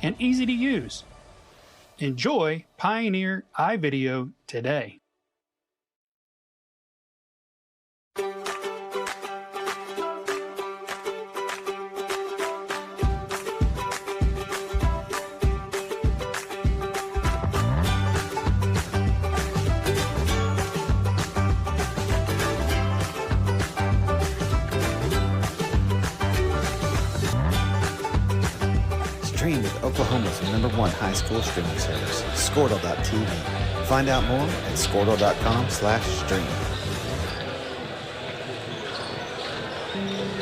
and easy to use. Enjoy Pioneer iVideo today. Stream with Oklahoma's #1 high school streaming service, Squirtle.tv. Find out more at squirtle.com/stream.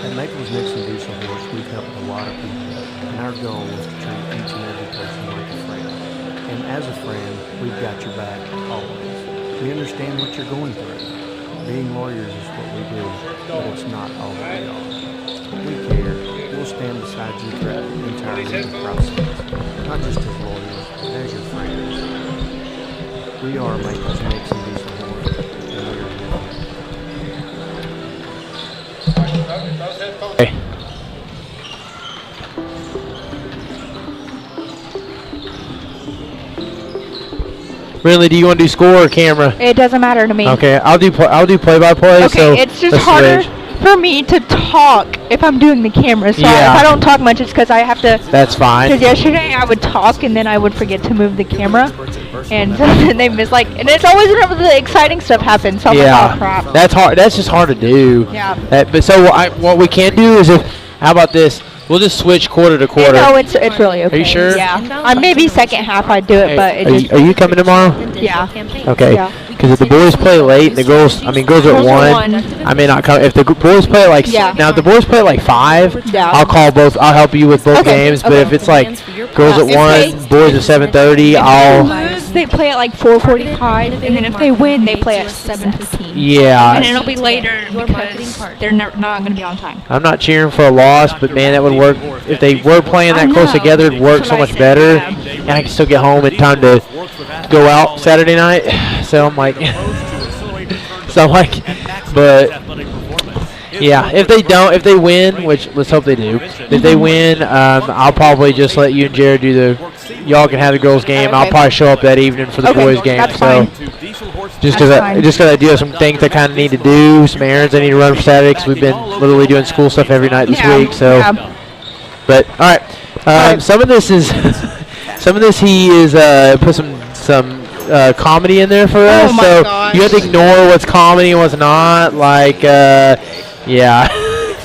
At Maples Nixon Diesel Horse, we've helped a lot of people, and our goal is to treat each and every person like a friend. And as a friend, we've got your back always. We understand what you're going through. Being lawyers is what we do, but it's not all that we are. We care. We'll stand beside you throughout the entire legal process, not just as lawyers, but as your friends. We are Maples Nixon Diesel Horse, and we are Hey. Really, do you want to do score or camera? It doesn't matter to me. Okay, I'll do play-by-play. Okay, so it's just let's harder switch. for me to talk if I'm doing the camera. So Yeah. if I don't talk much, it's because I have to. That's fine. Because yesterday I would talk and then I would forget to move the camera, and then they miss and it's always whenever the exciting stuff happens. So I'm like, oh crap. That's hard. That's just hard to do. Yeah. But so what we can do is how about this? We'll just switch quarter to quarter. No, it's really okay. Are you sure? Yeah. Maybe second half I'd do it, but it just. Are you coming tomorrow? Yeah. Okay. Yeah. Because if the boys play late and the girls, girls are at 1, I may not come. If the boys play at now if the boys play at 5, Yeah. I'll call both. I'll help you with both games. But if it's girls at 1, boys at 7:30, I'll. They play at 4:45, and then if they win, they play at 7:15. Yeah. And it'll be later because they're not going to be on time. I'm not cheering for a loss, but man, that would work. If they were playing that close together, it'd work so much better, and I can still get home in time to go out Saturday night. So I'm like, but yeah, if they win, which let's hope they do. If they win, I'll probably just let you and Jared do y'all can have the girls' game. I'll probably show up that evening for the boys' game. So just because I do have some things I kind of need to do, some errands I need to run for Saturday, because we've been literally doing school stuff every night this week. So, but all right, some of this he is put some comedy in there for us. So you have to ignore what's comedy and what's not. Yeah,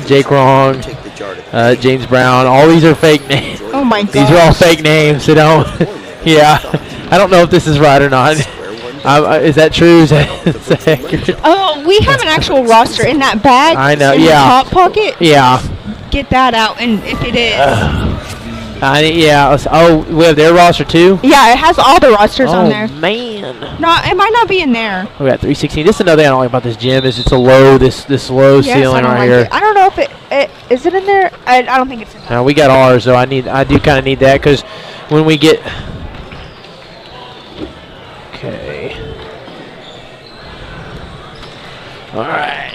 Jake Wrong, James Brown. All these are fake names. Oh my god. These are all fake names. So don't. Yeah, I don't know if this is right or not. Is that true? Is that accurate? Oh, we have an actual roster in that bag. I know. In the top pocket. Yeah. Get that out, and if it is. Oh, we have their roster too? Yeah, it has all the rosters on there. Oh, man. No, it might not be in there. We got 316. This is another thing I don't like about this gym is it's a low, this low ceiling right here. I don't know if it is it in there? I don't think it's in there. We got ours, though. I do kind of need that because when we get... Okay. All right.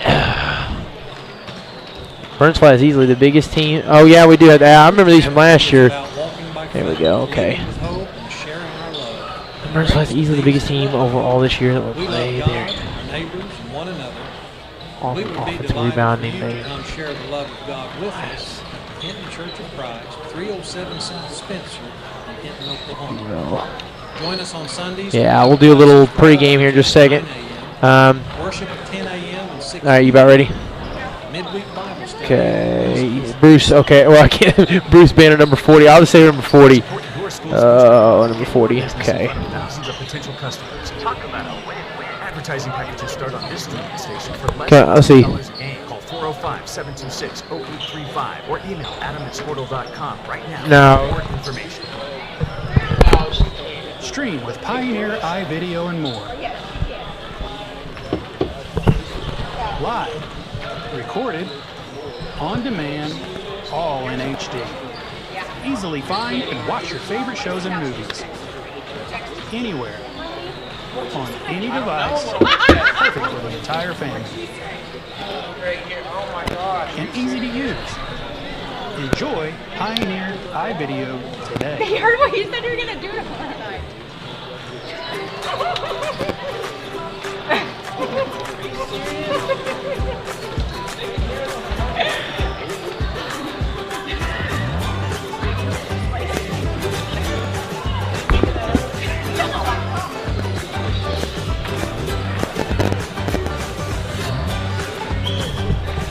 Burnsfly is easily the biggest team. Oh, yeah, we do have that. I remember these from last year. There we go. Okay. Burnsfly is easily the biggest team overall this year that will play there. Offensive rebounding. Share the love of God with us. Hinton Church of Christ, 307 South Spencer in Hinton, Oklahoma. Join us on Sundays. Yeah, we'll do a little pregame here in just a second. Worship at 10 a.m. and 6 All right, you about ready? Midweek Bible study. Okay, Bruce. Okay, well I can't. Bruce Banner, number 40. I'll just say number 40. Oh, number 40. Okay. Thousands of potential customers. Talk about a win-win. Advertising packages start on this streaming station for less Okay, let's see. than $1 a game. Call 405-726-0835 or email adam@squirtle.com right now No. for more information. Stream with Pioneer iVideo and more. Live, recorded, on demand, all in HD. Easily find and watch your favorite shows and movies. Anywhere, on any device, perfect for the entire family. And easy to use. Enjoy Pioneer iVideo today. You heard what you said you were going to do tomorrow night.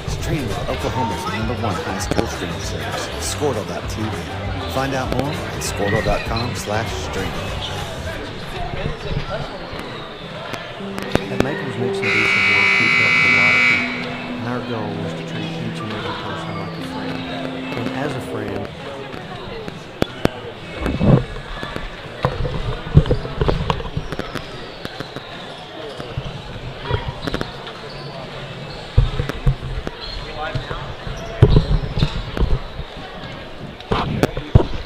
Stream Oklahoma's #1 high school streaming service, Squirtle.tv. Find out more at Squirtle.com/stream. At Maples Mixing Diesel Board, we've helped a lot of people, and our goal was to treat each and every person like a friend. And as a friend,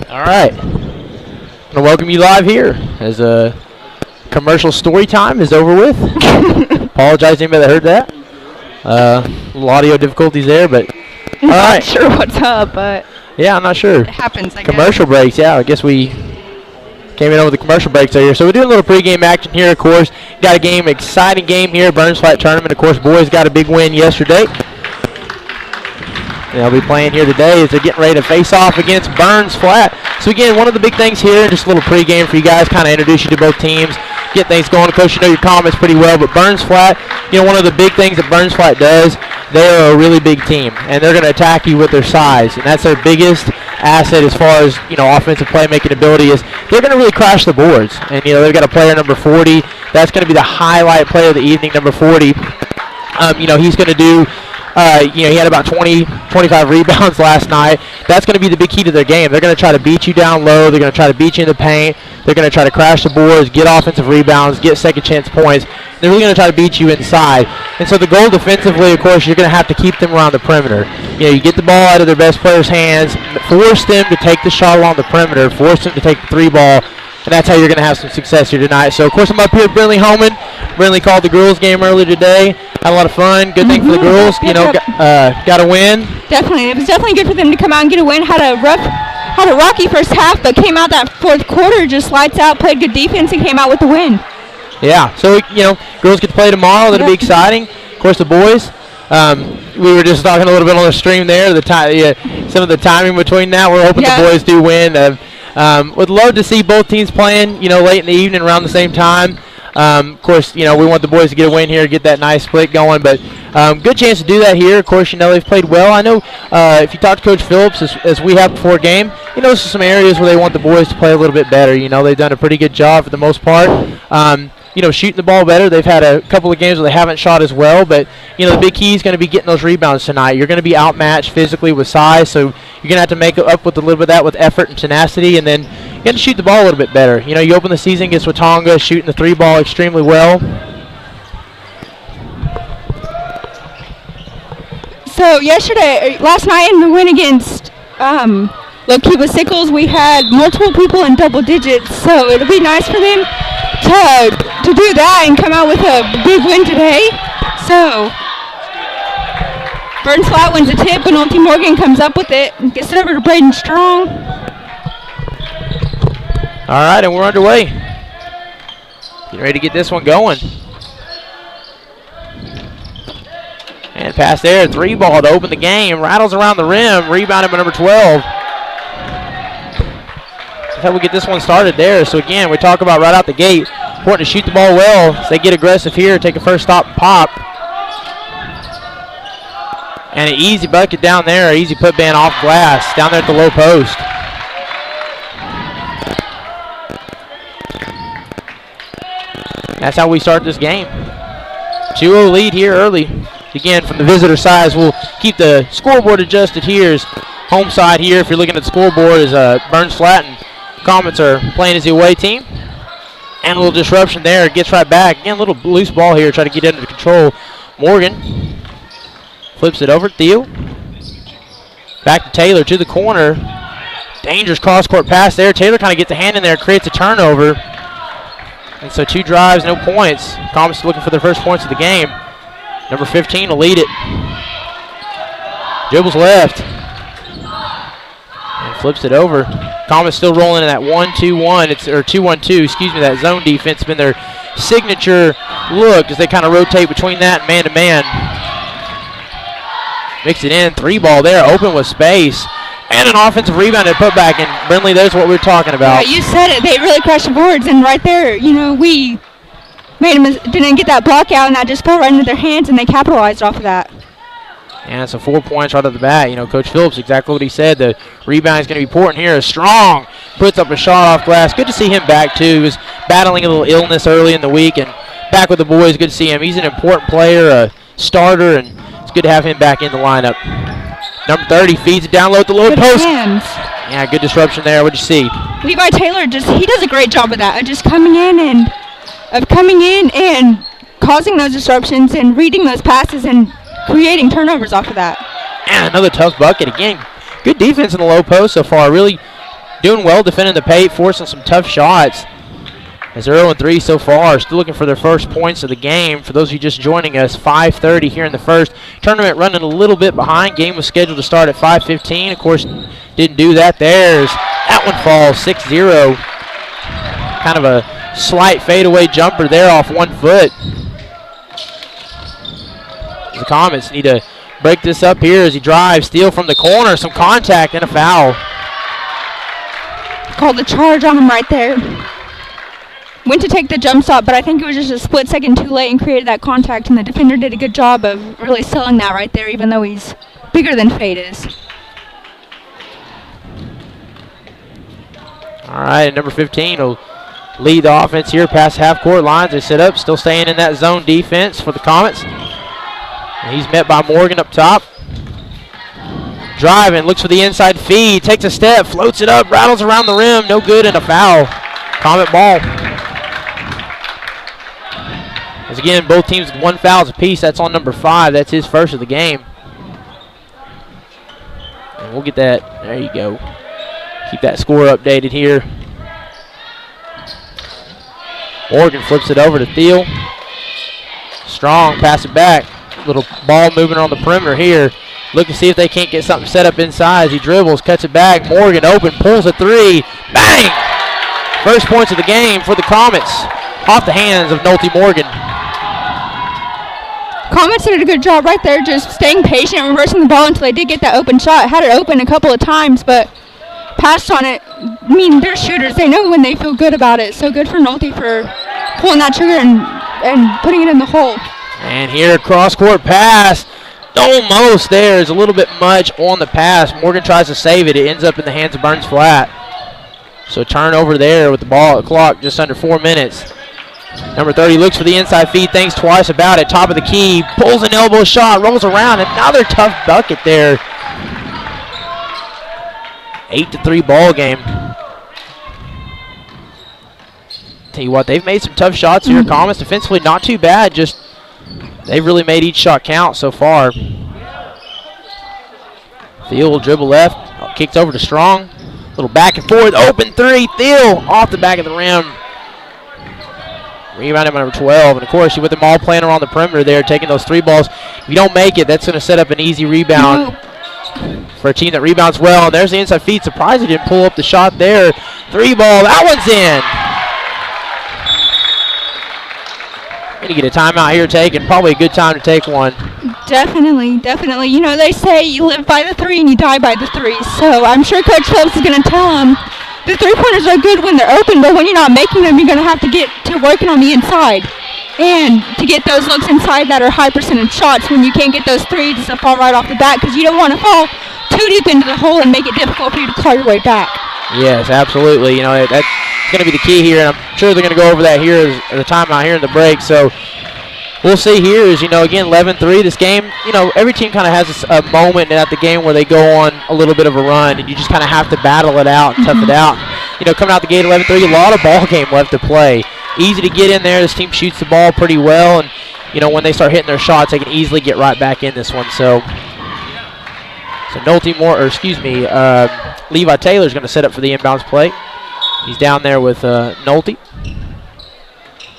All right. I'm going to welcome you live here as commercial story time is over with. Apologize to anybody that heard that. Little audio difficulties there, but all right. Not sure what's up, but Yeah, I'm not sure. it happens, I guess. Commercial breaks, yeah. I guess we came in over the commercial breaks here. So we're doing a little pregame action here, of course. Got a game, exciting game here, Burns Flat Tournament. Of course, boys got a big win yesterday. They'll be playing here today as they're getting ready to face off against Burns Flat. So again, one of the big things here, just a little pregame for you guys, kind of introduce you to both teams, get things going. Coach, you know your comments pretty well, but Burns Flat, you know, one of the big things that Burns Flat does, they're a really big team, and they're going to attack you with their size, and that's their biggest asset as far as, you know, offensive playmaking ability is they're going to really crash the boards. And, you know, they've got a player number 40. That's going to be the highlight player of the evening, number 40. You know, he's going to do you know, he had about 20, 25 rebounds last night. That's going to be the big key to their game. They're going to try to beat you down low. They're going to try to beat you in the paint. They're going to try to crash the boards, get offensive rebounds, get second chance points. They're really going to try to beat you inside. And so the goal defensively, of course, you're going to have to keep them around the perimeter. You know, you get the ball out of their best player's hands, force them to take the shot along the perimeter, force them to take the three ball, and that's how you're going to have some success here tonight. So, of course, I'm up here with Brinley Holman. Brinley called the girls' game earlier today. Had a lot of fun. Good thing for the girls. You know, got a win. Definitely. It was definitely good for them to come out and get a win. Had a rocky first half, but came out that fourth quarter, just lights out, played good defense, and came out with the win. Yeah. So, you know, girls get to play tomorrow. That'll be exciting. Of course, the boys. We were just talking a little bit on the stream there. Some of the timing between that. We're hoping the boys do win. Would love to see both teams playing, you know, late in the evening around the same time. Of course, you know, we want the boys to get a win here, get that nice split going, but good chance to do that here. Of course, you know, they've played well. I know if you talk to Coach Phillips, as we have before game, you know, there's some areas where they want the boys to play a little bit better. You know, they've done a pretty good job for the most part. You know, shooting the ball better. They've had a couple of games where they haven't shot as well, but, you know, the big key is going to be getting those rebounds tonight. You're going to be outmatched physically with size, so you're going to have to make up with a little bit of that with effort and tenacity, and then you got to shoot the ball a little bit better. You know, you open the season against Watonga, shooting the three ball extremely well. So last night in the win against Lokiba Sickles, we had multiple people in double digits, so it'll be nice for them to do that and come out with a big win today. So Burns Flat wins a tip, and Ulti Morgan comes up with it and gets it over to Braden Strong. All right, and we're underway. Getting ready to get this one going. And pass there, three ball to open the game. Rattles around the rim, rebounded by number 12. That's how we get this one started there. So again, we talk about right out the gate, important to shoot the ball well. As they get aggressive here, take a first stop and pop. And an easy bucket down there, easy put ban off glass, down there at the low post. That's how we start this game. 2-0 lead here early. Again, from the visitor side, we'll keep the scoreboard adjusted here. Is home side here, if you're looking at the scoreboard, is Burns Flat and Comets are playing as the away team. And a little disruption there. Gets right back. Again, a little loose ball here. Try to get into control. Morgan flips it over. Dill. Back to Taylor to the corner. Dangerous cross-court pass there. Taylor kind of gets a hand in there, creates a turnover. And so 2 drives, no points. Comets looking for their first points of the game. Number 15 will lead it. Dribbles left. flips it over. Comets still rolling in that 1-2-1. It's or 2-1-2. Excuse me. That zone defense has been their signature look as they kind of rotate between that and man-to-man. Mix it in. 3 ball there. Open with space. And an offensive rebound and put back. And Brindley, there's what we were talking about. Yeah, you said it. They really crushed the boards. And right there, we didn't get that block out, and that just fell right into their hands, and they capitalized off of that. And so 4 points right off the bat. Coach Phillips, exactly what he said. The rebound is going to be important here. Strong puts up a shot off glass. Good to see him back, too. He was battling a little illness early in the week, and back with the boys. Good to see him. He's an important player, a starter, and it's good to have him back in the lineup. Number 30 feeds it down low at the low post. Hands. Yeah, good disruption there. What'd you see? Levi Taylor, he does a great job of that, of just coming in and causing those disruptions and reading those passes and creating turnovers off of that. And another tough bucket. Again, good defense in the low post so far. Really doing well defending the paint, forcing some tough shots. As they're 0-3 so far, still looking for their first points of the game. For those of you just joining us, 5:30 here in the first. Tournament running a little bit behind. Game was scheduled to start at 5:15. Of course, didn't do that. That one falls 6-0. Kind of a slight fadeaway jumper there off 1 foot. The Comets need to break this up here as he drives. Steal from the corner. Some contact and a foul. Called the charge on him right there. Went to take the jump shot, but I think it was just a split second too late and created that contact, and the defender did a good job of really selling that right there, even though he's bigger than Fade is. All right, number 15 will lead the offense here past half-court lines. They set up, still staying in that zone defense for the Comets. And he's met by Morgan up top. Driving, looks for the inside feed, takes a step, floats it up, rattles around the rim, no good, and a foul. Comet ball. As again, both teams 1 foul apiece. That's on number 5. That's his first of the game. And we'll get that. There you go. Keep that score updated here. Morgan flips it over to Thiel. Strong, pass it back. Little ball movement on the perimeter here. Look to see if they can't get something set up inside as he dribbles, cuts it back. Morgan open, pulls a 3. Bang! First points of the game for the Comets. Off the hands of Nolte Morgan. Comets did a good job right there, just staying patient, reversing the ball until they did get that open shot. Had it open a couple of times, but passed on it. I mean, they're shooters. They know when they feel good about it. So good for Nolte for pulling that trigger and putting it in the hole. And here, cross-court pass. Almost there. Is a little bit much on the pass. Morgan tries to save it. It ends up in the hands of Burns Flat. So turnover there with the ball at the clock, just under 4 minutes. Number 30 looks for the inside feed, thinks twice about it. Top of the key, pulls an elbow shot, rolls around. Another tough bucket there. 8-3 ball game. Tell you what, they've made some tough shots here. Comets defensively not too bad, just they've really made each shot count so far. Thiel dribble left, kicks over to Strong. Little back and forth, open 3, Thiel off the back of the rim. Rebounded by number 12, and of course, with them all playing around the perimeter there, taking those 3 balls. If you don't make it, that's going to set up an easy rebound for a team that rebounds well. And there's the inside feed. Surprised he didn't pull up the shot there. 3 ball, that one's in. Going to get a timeout here taken. Probably a good time to take one. Definitely, definitely. You know, they say you live by the 3 and you die by the 3. So I'm sure Coach Phillips is going to tell them the 3-pointers are good when they're open, but when you're not making them, you're going to have to get to working on the inside. And to get those looks inside that are high percentage shots when you can't get those 3s to fall right off the bat, because you don't want to fall too deep into the hole and make it difficult for you to claw your way back. Yes, absolutely. You know, that's going to be the key here, and I'm sure they're going to go over that here at the timeout here in the break. So we'll see here is, you know, again, 11-3. This game, you know, every team kind of has a moment at the game where they go on a little bit of a run, and you just kind of have to battle it out and tough it out. You know, coming out the gate 11-3, a lot of ball game left to play. Easy to get in there. This team shoots the ball pretty well, and, you know, when they start hitting their shots, they can easily get right back in this one. So Levi Taylor's going to set up for the inbounds play. He's down there with Nolte.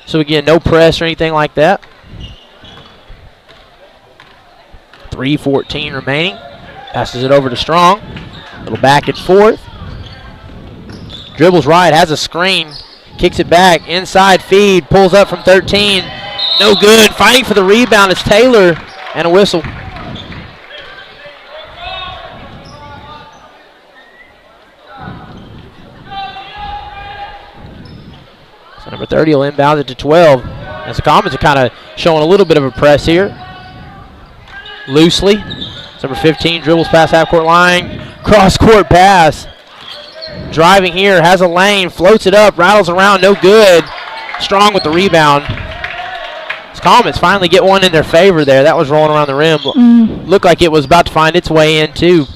So, again, no press or anything like that. 3:14 remaining. Passes it over to Strong. A little back and forth. Dribbles right, has a screen, kicks it back, inside feed, pulls up from 13. No good. Fighting for the rebound is Taylor, and a whistle. So number 30 will inbound it to 12. As the Comets are kind of showing a little bit of a press here. Loosely. Number 15 dribbles past half-court line. Cross-court pass. Driving here, has a lane, floats it up, rattles around, no good. Strong with the rebound. The Comets finally get one in their favor there. That was rolling around the rim. Looked like it was about to find its way in, too.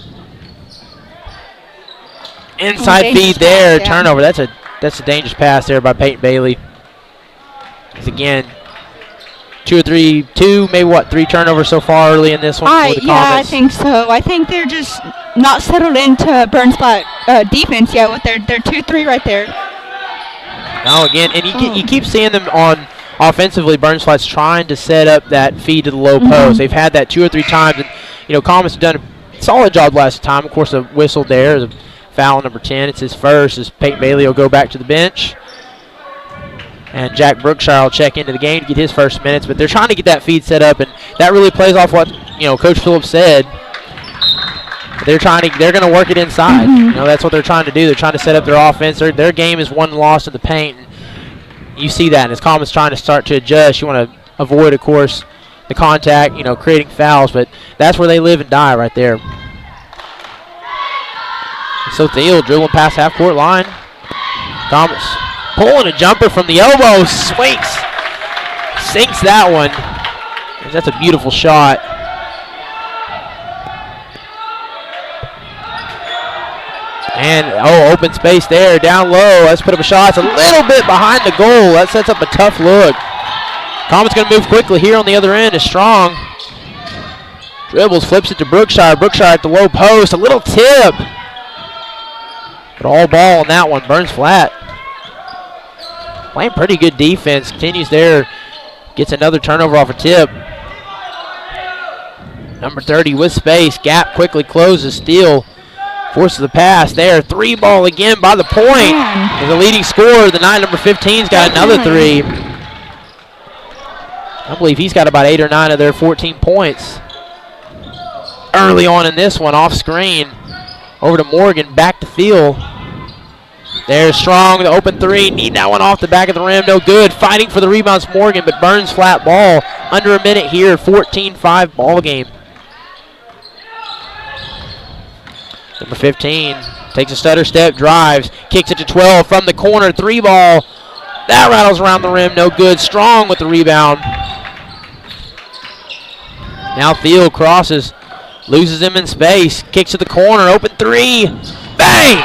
Inside feed there, turnover. That's a dangerous pass there by Peyton Bailey. It's again, three turnovers so far early in this one for the Comets. Yeah, I think so. I think they're just not settled into Burns Flat defense yet with their 2-3 right there. Now again, and you keep seeing them on offensively. Burns Flat's trying to set up that feed to the low post. They've had that 2 or 3 times, and Comets have done a solid job last time. Of course, a whistle there is a foul number 10. It's his first, as Peyton Bailey will go back to the bench. And Jack Brookshire will check into the game to get his first minutes. But they're trying to get that feed set up, and that really plays off what Coach Phillips said. They're going to work it inside. That's what they're trying to do. They're trying to set up their offense. Their game is won and lost in the paint. And you see that, and as Comets trying to start to adjust, you want to avoid, of course, the contact, creating fouls. But that's where they live and die right there. So Dill dribbling past half-court line. Comets pulling a jumper from the elbow, swings, sinks that one. That's a beautiful shot. And, open space there, down low. Let's put up a shot. It's a little bit behind the goal. That sets up a tough look. Comets going to move quickly here on the other end. Is Strong. Dribbles, flips it to Brookshire. Brookshire at the low post. A little tip. But all ball on that one. Burns Flat playing pretty good defense. Continues there. Gets another turnover off a tip. Number 30 with space. Gap quickly closes. Steele forces the pass there. 3 ball again by the point. As the leading scorer, the number 15's got another 3. I believe he's got about 8 or 9 of their 14 points. Early on in this one, off screen. Over to Morgan, back to Field. There's Strong, the open 3. Need that one off the back of the rim, no good. Fighting for the rebounds, Morgan, but Burns Flat ball. Under a minute here, 14-5 ball game. Number 15 takes a stutter step, drives, kicks it to 12 from the corner, 3 ball. That rattles around the rim, no good. Strong with the rebound. Now Field crosses, loses him in space, kicks to the corner, open 3. Bang!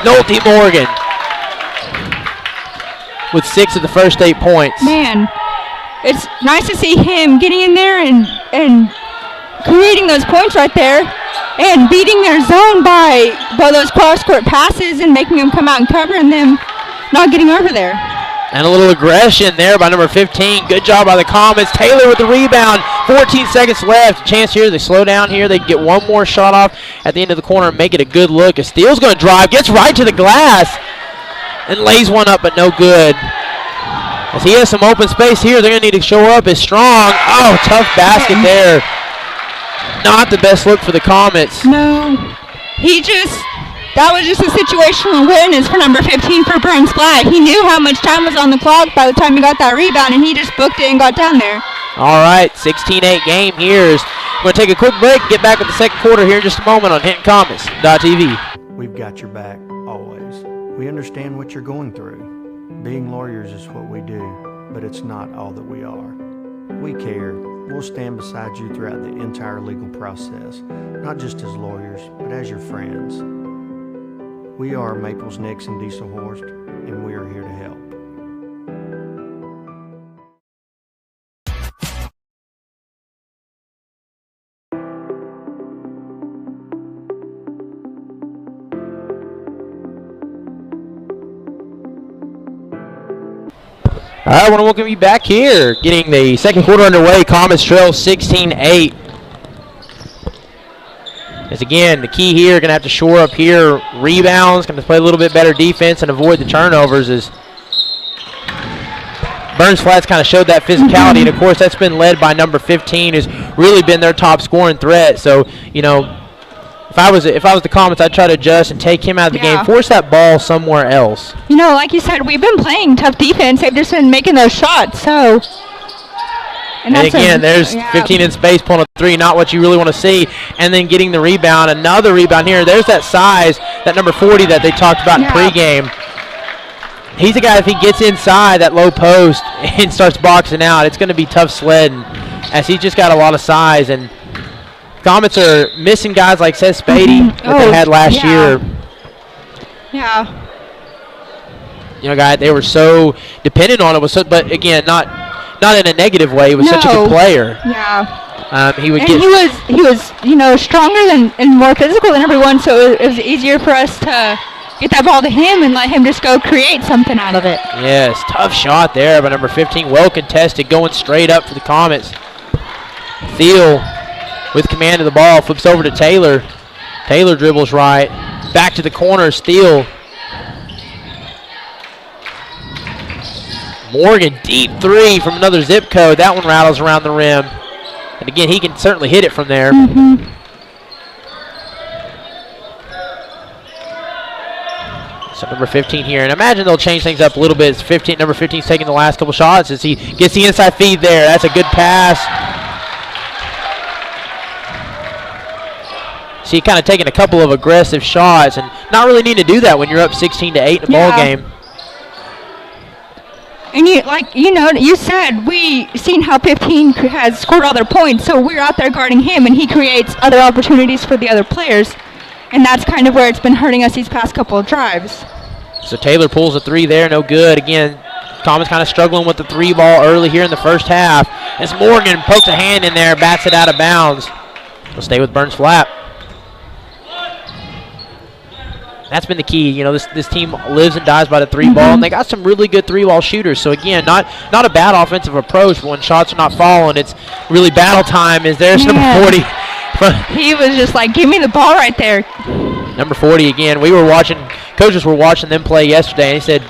Nolte Morgan with 6 of the first 8 points. Man, it's nice to see him getting in there and creating those points right there and beating their zone by those cross-court passes and making them come out and cover and them not getting over there. And a little aggression there by number 15. Good job by the Comets. Taylor with the rebound. 14 seconds left. A chance here. They slow down here. They get one more shot off at the end of the corner and make it a good look. As Steele's going to drive. Gets right to the glass. And lays one up, but no good. As he has some open space here, they're going to need to show up. Is Strong. Oh, tough basket there. Not the best look for the Comets. No. That was just a situational awareness for number 15 for Burns Flat. He knew how much time was on the clock by the time he got that rebound, and he just booked it and got down there. All right, 16-8 game here. We're going to take a quick break, get back with the second quarter here in just a moment on HintonComets.tv. We've got your back, always. We understand what you're going through. Being lawyers is what we do, but it's not all that we are. We care. We'll stand beside you throughout the entire legal process, not just as lawyers, but as your friends. We are Maples, Nix, and Diesel Horst, and we are here to help. All right, I want to welcome you back here. Getting the second quarter underway, Comets trail 16-8. As again, the key here, going to have to shore up here. Rebounds, going to play a little bit better defense and avoid the turnovers as Burns Flats kind of showed that physicality, and of course that's been led by number 15, who's really been their top scoring threat. So, you know, if I was the Comets, I'd try to adjust and take him out of the game, force that ball somewhere else. You know, like you said, we've been playing tough defense. They've just been making those shots. So, and again, there's 15 in space, pulling a three, not what you really want to see, and then getting the rebound. Another rebound here. There's that size, that number 40 that they talked about in pregame. He's a guy, if he gets inside that low post and starts boxing out, it's going to be tough sledding, as he's just got a lot of size. And Comets are missing guys like Seth Spady that they had last year. Yeah. You know, guys, they were so dependent on it. But again, not in a negative way. He was such a good player. Yeah. He was, you know, stronger and more physical than everyone, so it was easier for us to get that ball to him and let him just go create something out of it. Yes, tough shot there by number 15. Well contested, going straight up for the Comets. Dill with command of the ball, flips over to Taylor. Taylor dribbles right. Back to the corner, Steele. Morgan, deep three from another zip code. That one rattles around the rim. And again, he can certainly hit it from there. So number 15 here, and imagine they'll change things up a little bit. It's number 15's taking the last couple shots as he gets the inside feed there. That's a good pass. See, kind of taking a couple of aggressive shots and not really need to do that when you're up 16-8 in a ball game. And you said we seen how 15 has scored all their points, so we're out there guarding him, and he creates other opportunities for the other players. And that's kind of where it's been hurting us these past couple of drives. So Taylor pulls a three there, no good. Again, Thomas kind of struggling with the three ball early here in the first half. As Morgan pokes a hand in there, bats it out of bounds. We'll stay with Burns Flat. That's been the key. You know, this team lives and dies by the three ball, and they got some really good three ball shooters. So again, not a bad offensive approach, but when shots are not falling, it's really battle time. Is there's number 40. He was just like, give me the ball right there. Number 40 again. Coaches were watching them play yesterday, and he said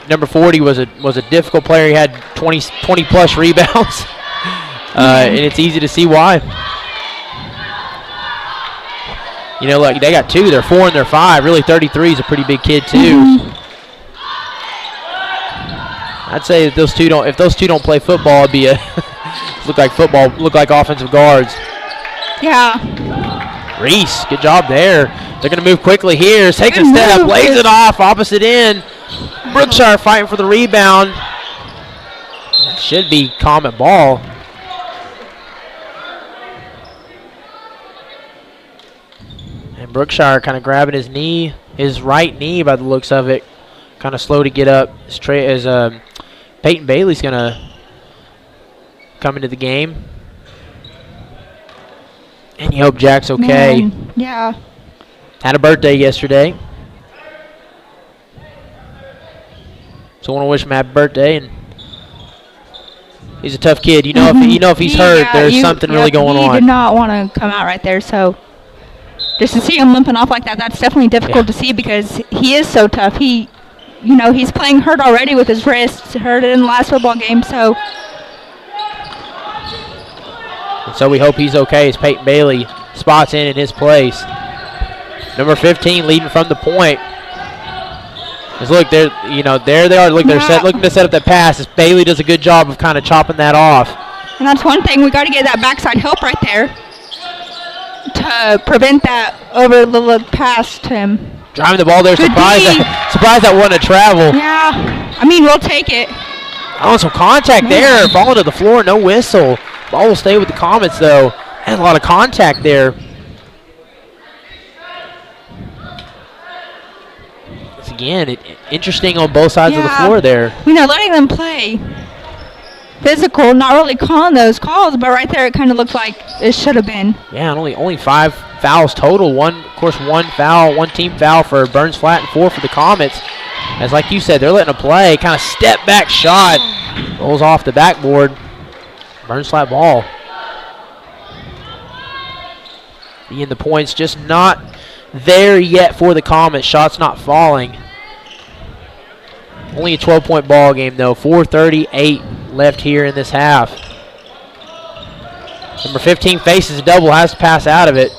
number 40 was a difficult player. He had 20 plus rebounds, and it's easy to see why. You know, look, they got two. They're 4 and they're 5. Really, 33 is a pretty big kid too. I'd say if those two don't play football, it'd be look like offensive guards. Yeah. Reese, good job there. They're going to move quickly here. Takes a step, lays it off, opposite end. Brookshire fighting for the rebound. That should be Comet ball. And Brookshire kind of grabbing his right knee by the looks of it. Kind of slow to get up as Peyton Bailey's going to come into the game. And you hope Jack's okay. Man, yeah. Had a birthday yesterday. So I want to wish him happy birthday. And he's a tough kid. You know, if he's hurt, there's something really going on. He did not want to come out right there. So just to see him limping off like that, that's definitely difficult to see because he is so tough. He's playing hurt already with his wrists. Hurt it in the last football game. So. And so we hope he's okay as Peyton Bailey spots in his place. Number 15 leading from the point. Just look, there they are. Look, they're looking to set up that pass. As Bailey does a good job of kind of chopping that off. And that's one thing. We got to get that backside help right there to prevent that over the look pass to him. Driving the ball there. Surprised that wasn't a travel. Yeah. I mean, we'll take it. Oh, some contact there. Falling to the floor. No whistle. Ball will stay with the Comets, though. Had a lot of contact there. It's, again, interesting on both sides of the floor there. Letting them play physical, not really calling those calls, but right there it kind of looked like it should have been. Yeah, and only 5 fouls total. One foul, one team foul for Burns Flat and 4 for the Comets. As like you said, they're letting them play. Kind of step back shot. Rolls off the backboard. Burns Flat ball. And the points just not there yet for the Comets. Shots not falling. Only a 12-point ball game, though. 4:38 left here in this half. Number 15 faces a double, has to pass out of it.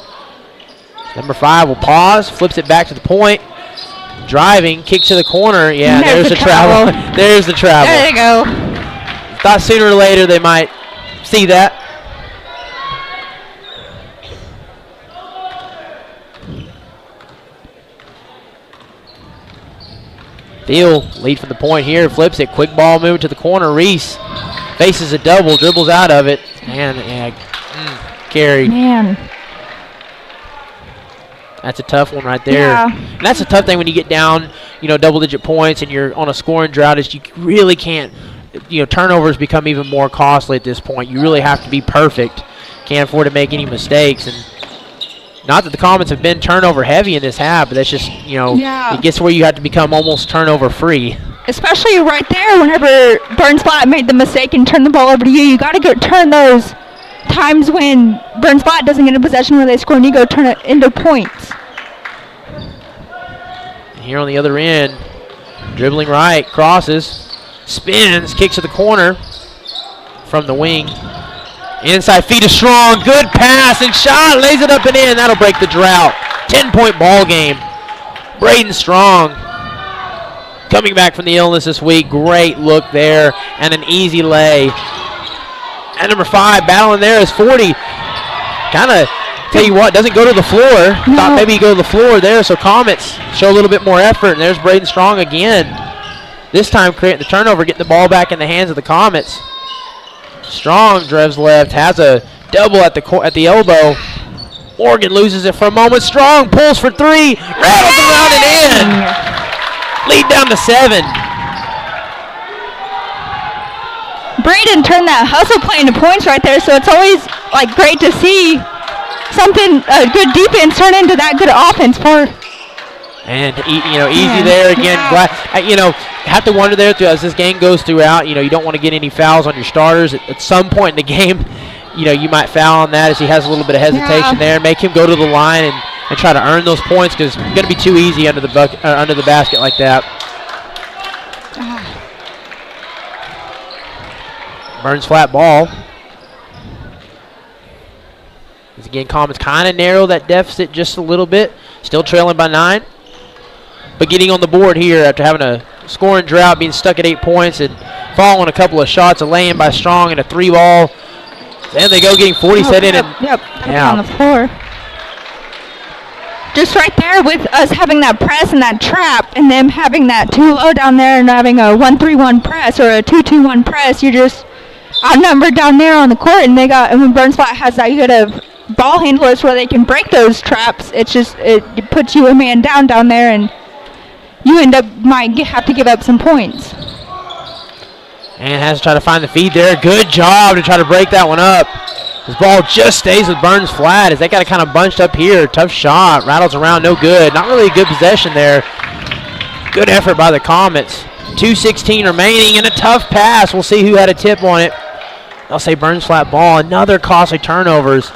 Number 5 will pause, flips it back to the point. Driving, kick to the corner. Yeah, there's the travel. There's the travel. There you go. Thought sooner or later they might see that. Dill lead from the point here, flips it, quick ball move to the corner. Reese faces a double, dribbles out of it, and carried. Man. That's a tough one right there. Yeah. And that's a tough thing when you get down, double-digit points and you're on a scoring drought is you really can't, turnovers become even more costly at this point. You really have to be perfect. Can't afford to make any mistakes. And not that the Comets have been turnover heavy in this half, but that's just, it gets where you have to become almost turnover free. Especially right there, whenever Burns Flat made the mistake and turned the ball over to you, you got to go turn those times when Burns Flat doesn't get a possession where they score and you go turn it into points. And here on the other end, dribbling right, crosses, spins, kicks to the corner from the wing. Inside feed is Strong, good pass and shot, lays it up and in. That'll break the drought. 10-point ball game. Braden Strong coming back from the illness this week. Great look there and an easy lay. And number 5 battling there is 40. Kind of, tell you what, doesn't go to the floor. No. Thought maybe he'd go to the floor there, so Comets show a little bit more effort. And there's Braden Strong again. This time creating the turnover, getting the ball back in the hands of the Comets. Strong drives left, has a double at the elbow. Morgan loses it for a moment. Strong pulls for 3, rattles around and in. Lead down to 7. Braden turned that hustle play into points right there, so it's always great to see something, a good defense turn into that good offense for. And easy there again. Yeah. Have to wonder there as this game goes throughout. You don't want to get any fouls on your starters. At some point in the game, you might foul on that as he has a little bit of hesitation there. Make him go to the line and try to earn those points because it's going to be too easy under the basket like that. Burns Flat ball. As again, Comets kind of narrow that deficit just a little bit. Still trailing by 9. But getting on the board here after having a scoring drought, being stuck at 8 points and following a couple of shots, a lay-in by Strong and a 3-ball. There they go, getting 40 set in. Yep, on the floor. Just right there with us having that press and that trap and them having that too low down there and having a 1-3-1 press or a 2-2-1 press, you're just outnumbered down there on the court. And when Burns Flat has that good of ball handlers where they can break those traps, it puts you a man down there and you might have to give up some points. And has to try to find the feed there. Good job to try to break that one up. This ball just stays with Burns Flat as they got it kind of bunched up here. Tough shot. Rattles around. No good. Not really a good possession there. Good effort by the Comets. 2:16 remaining and a tough pass. We'll see who had a tip on it. I'll say Burns Flat ball. Another costly turnovers.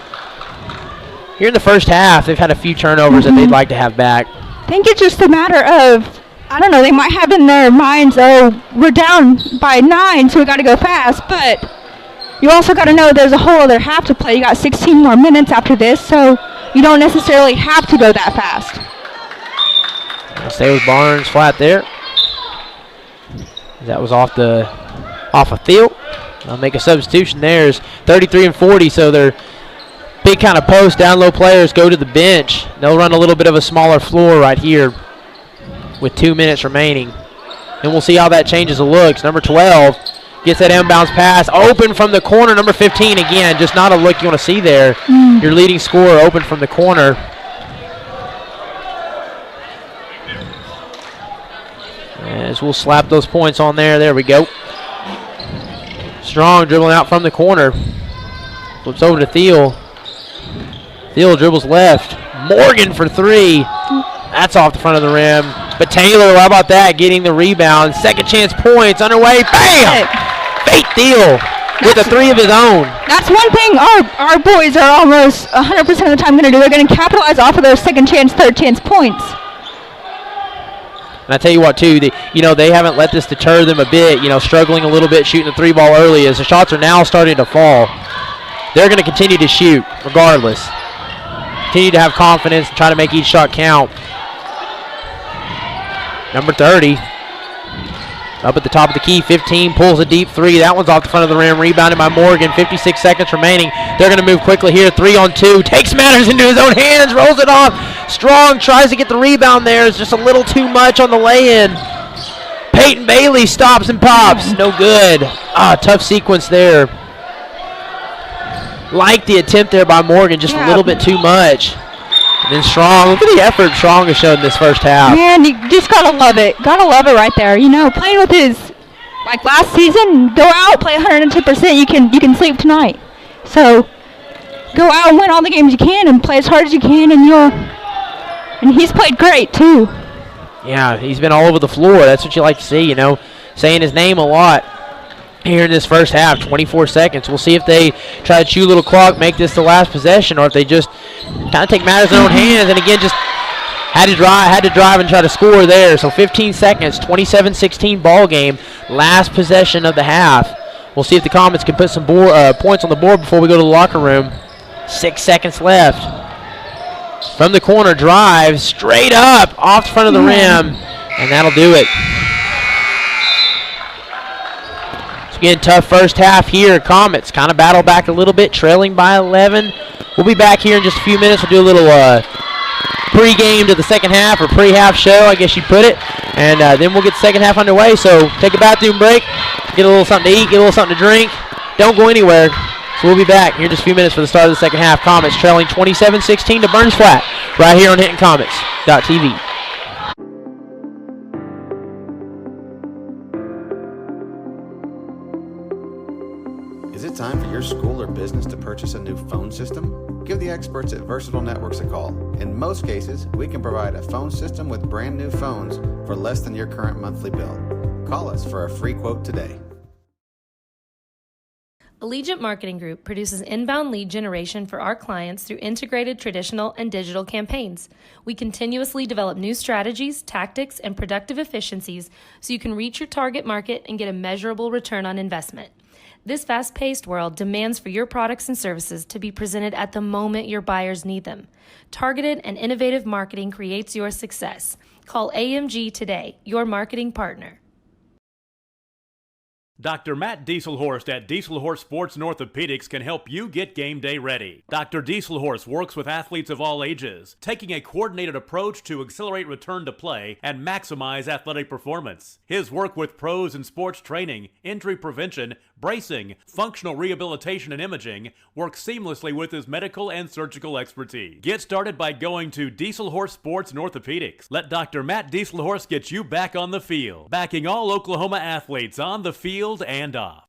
Here in the first half, they've had a few turnovers that they'd like to have back. I think it's just a matter of, they might have in their minds, we're down by 9, so we got to go fast. But you also got to know there's a whole other half to play. You got 16 more minutes after this, so you don't necessarily have to go that fast. I'll stay with Burns Flat there. That was off a Dill. I'll make a substitution there. Is 33 and 40, so they're big kind of post, down low players go to the bench. They'll run a little bit of a smaller floor right here with 2 minutes remaining. And we'll see how that changes the looks. Number 12 gets that inbounds pass. Open from the corner. Number 15 again. Just not a look you want to see there. Your leading scorer open from the corner. As we'll slap those points on there. There we go. Strong dribbling out from the corner. Flips over to Dill. Dill dribbles left. Morgan for 3. That's off the front of the rim. But Taylor, how about that? Getting the rebound. Second chance points underway. Bam! Fake Dill. with a three of his own. That's one thing our boys are almost 100% of the time going to do. They're going to capitalize off of those second chance, third chance points. And I tell you what, too, they haven't let this deter them a bit, struggling a little bit shooting the three ball early as the shots are now starting to fall. They're going to continue to shoot regardless. Continue to have confidence and try to make each shot count. Number 30. Up at the top of the key, 15, pulls a deep three. That one's off the front of the rim, rebounded by Morgan. 56 seconds remaining. They're going to move quickly here. 3-on-2, takes matters into his own hands, rolls it off. Strong tries to get the rebound there. It's just a little too much on the lay-in. Peyton Bailey stops and pops. No good. Tough sequence there. Like the attempt there by Morgan, just a little bit too much. And then Strong, look at the effort Strong has shown this first half. Man, you just gotta love it. Gotta love it right there. Playing with his, like last season, go out, play 110%, you can sleep tonight. So, go out and win all the games you can and play as hard as you can, and he's played great too. Yeah, he's been all over the floor. That's what you like to see, saying his name a lot here in this first half. 24 seconds. We'll see if they try to chew a little clock, make this the last possession, or if they just kind of take matters in their own hands and again just had to drive and try to score there. So 15 seconds, 27-16 ball game, last possession of the half. We'll see if the Comets can put some points on the board before we go to the locker room. 6 seconds left. From the corner, drives straight up off the front of the rim, and that'll do it. So again, tough first half here. Comets kind of battle back a little bit, trailing by 11. We'll be back here in just a few minutes. We'll do a little pre-game to the second half, or pre-half show, I guess you'd put it. And then we'll get the second half underway. So take a bathroom break, get a little something to eat, get a little something to drink. Don't go anywhere. So we'll be back here in just a few minutes for the start of the second half. Comets trailing 27-16 to Burns Flat, right here on HintonComets.tv. Is it time for your school or business to purchase a new phone system? Give the experts at Versatile Networks a call. In most cases, we can provide a phone system with brand new phones for less than your current monthly bill. Call us for a free quote today. Allegiant Marketing Group produces inbound lead generation for our clients through integrated traditional and digital campaigns. We continuously develop new strategies, tactics, and productive efficiencies so you can reach your target market and get a measurable return on investment. This fast-paced world demands for your products and services to be presented at the moment your buyers need them. Targeted and innovative marketing creates your success. Call AMG today, your marketing partner. Dr. Matt Dieselhorst at Dieselhorst Sports and Orthopedics can help you get game day ready. Dr. Dieselhorst works with athletes of all ages, taking a coordinated approach to accelerate return to play and maximize athletic performance. His work with pros in sports training, injury prevention, bracing, functional rehabilitation, and imaging works seamlessly with his medical and surgical expertise. Get started by going to Dieselhorst Sports and Orthopedics. Let Dr. Matt Dieselhorst get you back on the field, backing all Oklahoma athletes on the field and off.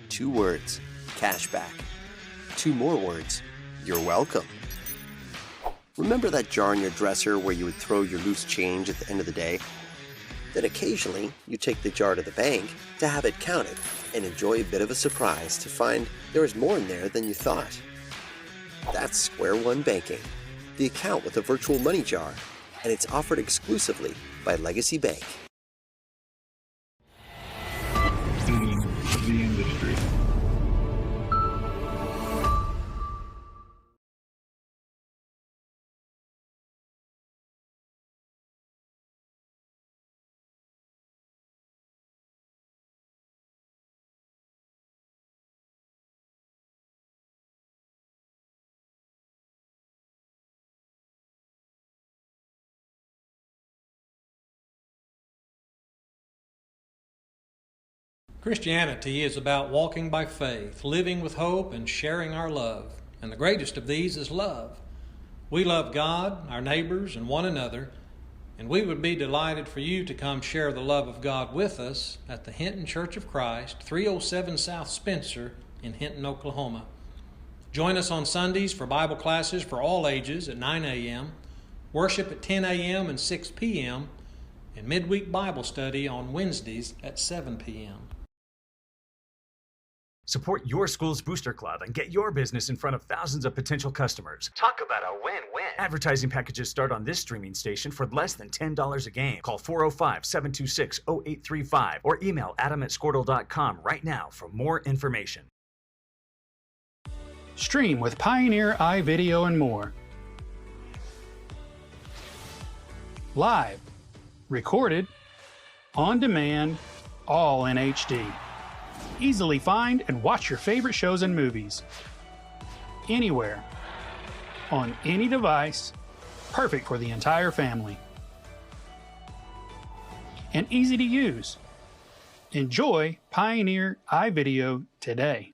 2 words, cashback. 2 more words, you're welcome. Remember that jar in your dresser where you would throw your loose change at the end of the day? Then occasionally, you take the jar to the bank to have it counted and enjoy a bit of a surprise to find there is more in there than you thought. That's Square One Banking, the account with a virtual money jar, and it's offered exclusively by Legacy Bank. The industry. Christianity is about walking by faith, living with hope, and sharing our love. And the greatest of these is love. We love God, our neighbors, and one another, and we would be delighted for you to come share the love of God with us at the Hinton Church of Christ, 307 South Spencer in Hinton, Oklahoma. Join us on Sundays for Bible classes for all ages at 9 a.m., worship at 10 a.m. and 6 p.m., and midweek Bible study on Wednesdays at 7 p.m. Support your school's booster club and get your business in front of thousands of potential customers. Talk about a win-win. Advertising packages start on this streaming station for less than $10 a game. Call 405-726-0835 or email adam@squirtle.com right now for more information. Stream with Pioneer iVideo and more. Live, recorded, on demand, all in HD. Easily find and watch your favorite shows and movies. Anywhere, on any device, perfect for the entire family. And easy to use. Enjoy Pioneer iVideo today.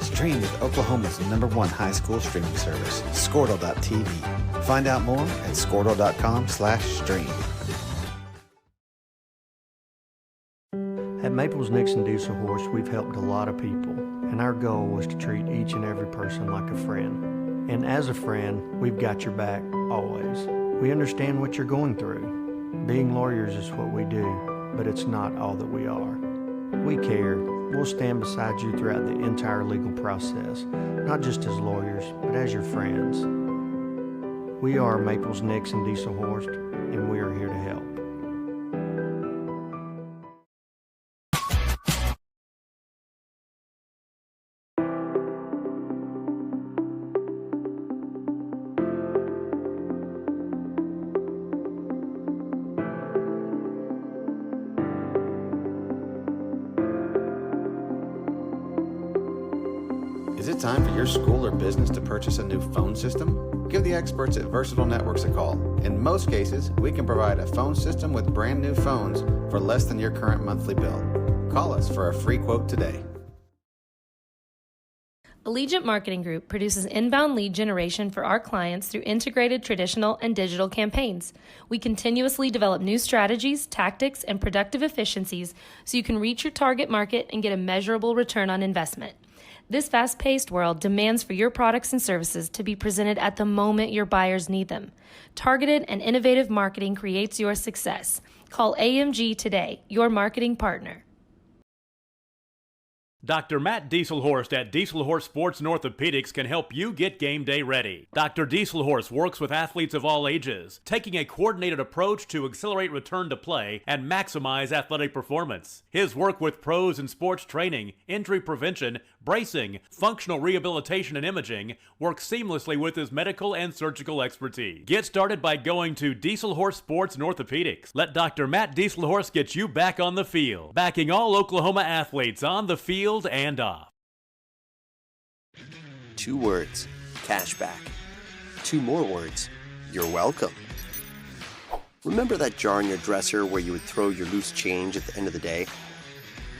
Stream with Oklahoma's #1 high school streaming service, Squirtle.tv. Find out more at squirtle.com/stream. At Maples Nixon Diesel Horse, we've helped a lot of people, and our goal was to treat each and every person like a friend. And as a friend, we've got your back always. We understand what you're going through. Being lawyers is what we do, but it's not all that we are. We care. We'll stand beside you throughout the entire legal process, not just as lawyers, but as your friends. We are Maples Nixon Diesel Horse, and we are here to help. Is it time for your school or business to purchase a new phone system? Give the experts at Versatile Networks a call. In most cases, we can provide a phone system with brand new phones for less than your current monthly bill. Call us for a free quote today. Allegiant Marketing Group produces inbound lead generation for our clients through integrated traditional and digital campaigns. We continuously develop new strategies, tactics, and productive efficiencies so you can reach your target market and get a measurable return on investment. This fast-paced world demands for your products and services to be presented at the moment your buyers need them. Targeted and innovative marketing creates your success. Call AMG today, your marketing partner. Dr. Matt Dieselhorst at Dieselhorst Sports and Orthopedics can help you get game day ready. Dr. Dieselhorst works with athletes of all ages, taking a coordinated approach to accelerate return to play and maximize athletic performance. His work with pros in sports training, injury prevention, bracing, functional rehabilitation, and imaging works seamlessly with his medical and surgical expertise. Get started by going to Dieselhorst Sports and Orthopedics. Let Dr. Matt Dieselhorst get you back on the field, backing all Oklahoma athletes on the field and off. 2 words, cashback. 2 more words, you're welcome. Remember that jar in your dresser where you would throw your loose change at the end of the day?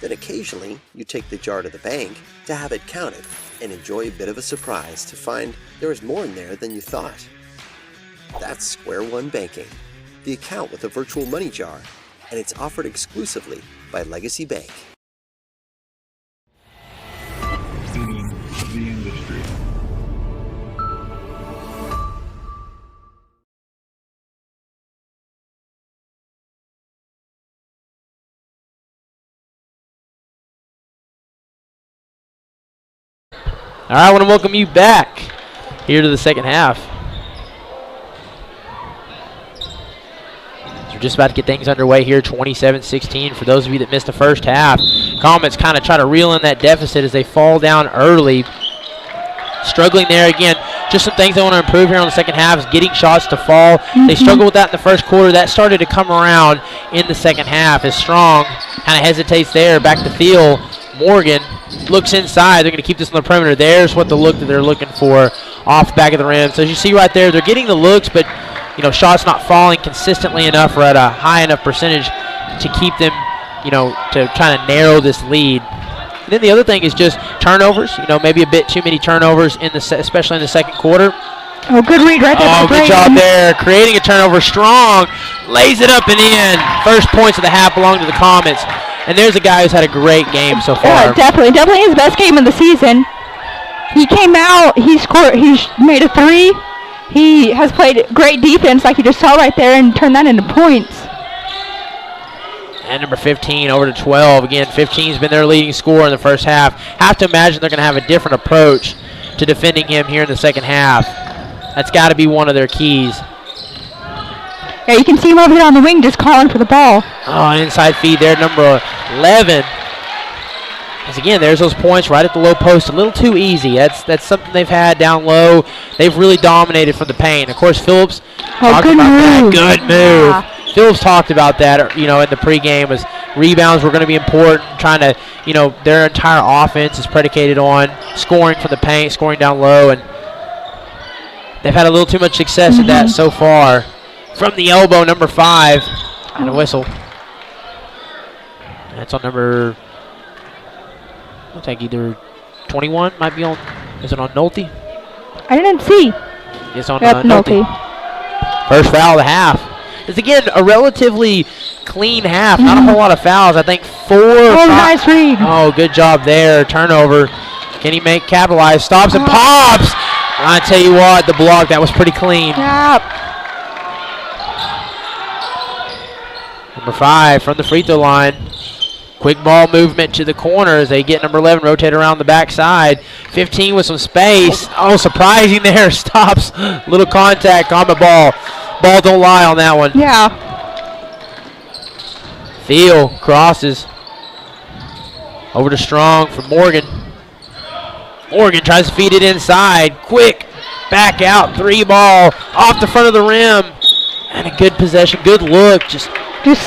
Then occasionally, you take the jar to the bank to have it counted and enjoy a bit of a surprise to find there is more in there than you thought. That's Square One Banking, the account with a virtual money jar, and it's offered exclusively by Legacy Bank. The industry. All right, I want to welcome you back here to the second half. We're just about to get things underway here, 27-16. For those of you that missed the first half, Comets kind of try to reel in that deficit as they fall down early. Struggling there again. Just some things they want to improve here on the second half is getting shots to fall. They struggled with that in the first quarter. That started to come around in the second half as Strong kind of hesitates there. Back to field. Morgan looks inside. They're going to keep this on the perimeter. There's what the look that they're looking for off the back of the rim. So as you see right there, they're getting the looks, but shots not falling consistently enough or at a high enough percentage to keep them, to try to narrow this lead. And then the other thing is just turnovers. Maybe a bit too many turnovers especially in the second quarter. Oh, good read right there. Oh, good job there. Creating a turnover. Strong. Lays it up and in. First points of the half belong to the Comets. And there's a guy who's had a great game so far. Yeah, definitely his best game of the season. He came out, he scored, he made a 3. He has played great defense like you just saw right there and turned that into points. And number 15 over to 12. Again, 15's been their leading scorer in the first half. Have to imagine they're going to have a different approach to defending him here in the second half. That's got to be one of their keys. Yeah, you can see him over there on the wing just calling for the ball. Oh, an inside feed there, number 11. As again, there's those points right at the low post, a little too easy. That's something they've had down low. They've really dominated from the paint. Of course, Phillips talked about that. Good move. Yeah. Phillips talked about that, in the pregame, as rebounds were going to be important, trying to, their entire offense is predicated on scoring from the paint, scoring down low, and they've had a little too much success at that so far. From the elbow, number 5, and a whistle. That's on number, looks like either 21 might be on, is it on Nolte? I didn't see. It's on Nolte. First foul of the half. It's, again, a relatively clean half. Not a whole lot of fouls. I think 4. Oh, nice read. Oh, good job there. Turnover. Can he capitalize? Stops and pops. I tell you what, the block, that was pretty clean. Yep. Number 5 from the free throw line. Quick ball movement to the corner as they get number 11 rotate around the backside. 15 with some space. Oh, surprising there. Stops. Little contact on the ball. Ball don't lie on that one. Yeah. Thiel crosses. Over to Strong for Morgan. Morgan tries to feed it inside. Quick. Back out. 3 ball. Off the front of the rim. And a good possession. Good look. Just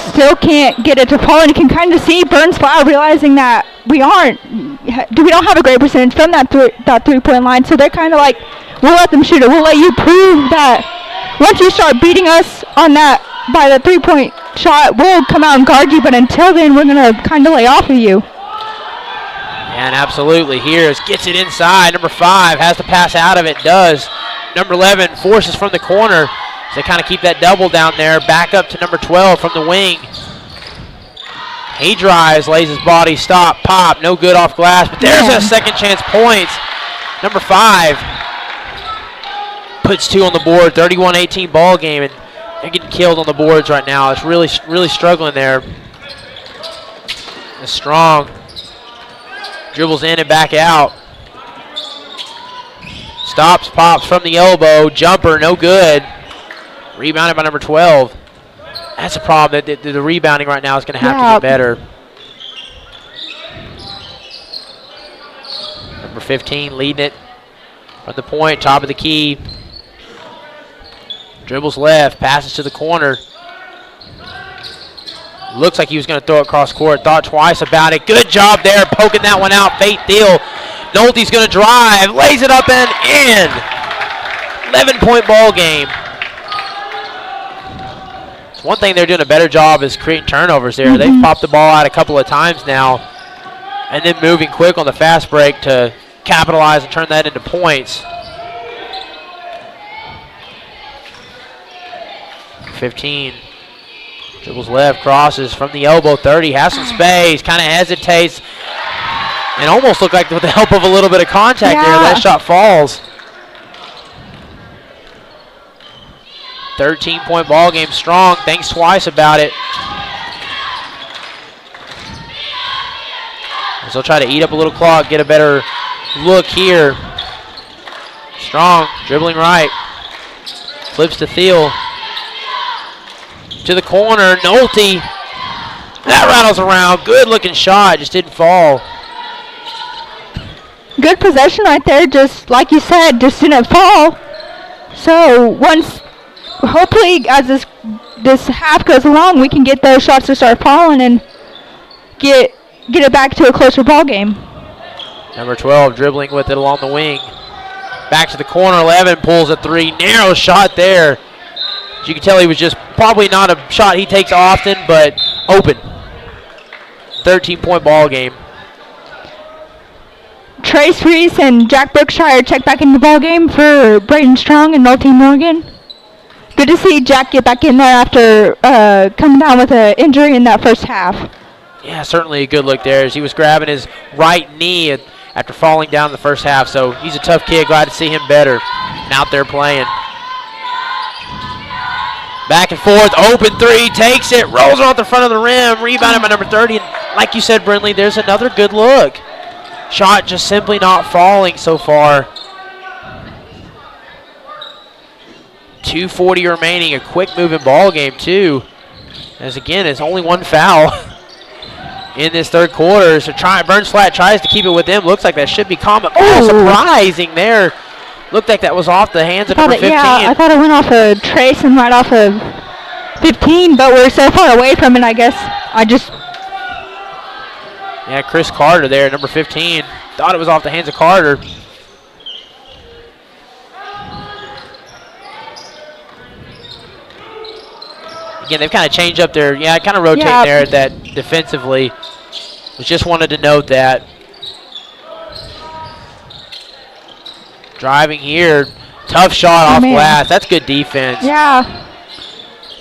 still can't get it to fall, and you can kind of see Burns File realizing that we don't have a great percentage from that 3-point line, so they're kind of like, we'll let them shoot it. We'll let you prove that once you start beating us on that by the 3-point shot, we'll come out and guard you, but until then, we're going to kind of lay off of you. And absolutely, here's gets it inside. Number 5 has to pass out of it, does. Number 11 forces from the corner. So they kind of keep that double down there. Back up to number 12 from the wing. He drives, lays his body, stop, pop, no good off glass. But there's a second chance points. Number 5 puts 2 on the board. 31-18 ball game, and they're getting killed on the boards right now. It's really struggling there. It's Strong. Dribbles in and back out. Stops, pops from the elbow. Jumper, no good. Rebounded by number 12. That's a problem. The rebounding right now is going to have to get better. Number 15 leading it from the point, top of the key. Dribbles left, passes to the corner. Looks like he was going to throw it cross court. Thought twice about it. Good job there, poking that one out. Fate Thiel. Nolte's going to drive, lays it up and in. 11-point ball game. One thing they're doing a better job is creating turnovers there. They've popped the ball out a couple of times now and then moving quick on the fast break to capitalize and turn that into points. 15. Dribbles left, crosses from the elbow. 30, has some space, kind of hesitates. And almost looked like with the help of a little bit of contact there, that shot falls. 13-point ball game. Strong thinks twice about it. So they'll try to eat up a little clock, get a better look here. Strong dribbling right. Flips to Thiel. To the corner. Nolte. That rattles around. Good looking shot. Just didn't fall. Good possession right there. Just like you said, just didn't fall. So once... hopefully, as this half goes along, we can get those shots to start falling and get it back to a closer ball game. Number 12 dribbling with it along the wing. Back to the corner. 11 pulls a 3. Narrow shot there. As you can tell, he was just probably not a shot he takes often, but open. 13-point ball game. Trace Reese and Jack Brookshire check back in the ball game for Braden Strong and Nolte Morgan. Good to see Jack get back in there after coming down with an injury in that first half. Yeah, certainly a good look there as he was grabbing his right knee after falling down in the first half. So he's a tough kid. Glad to see him better and out there playing. Back and forth, open three, takes it, rolls it off the front of the rim, rebounded by number 30. And like you said, Brindley, there's another good look. Shot just simply not falling so far. 2:40 remaining, a quick moving ball game too. As again, it's only one foul in this third quarter. So Burns Flat tries to keep it with them. Looks like that should be common. Oh, surprising there. Looked like that was off the hands of number 15. Yeah, I thought it went off of Trace and right off of 15, but we're so far away from it, I guess. Yeah, Chris Carter there, number 15. Thought it was off the hands of Carter. Again, they've kind of changed up their, kind of rotate there at that defensively. Just wanted to note that. Driving here, tough shot off glass. That's good defense. Yeah.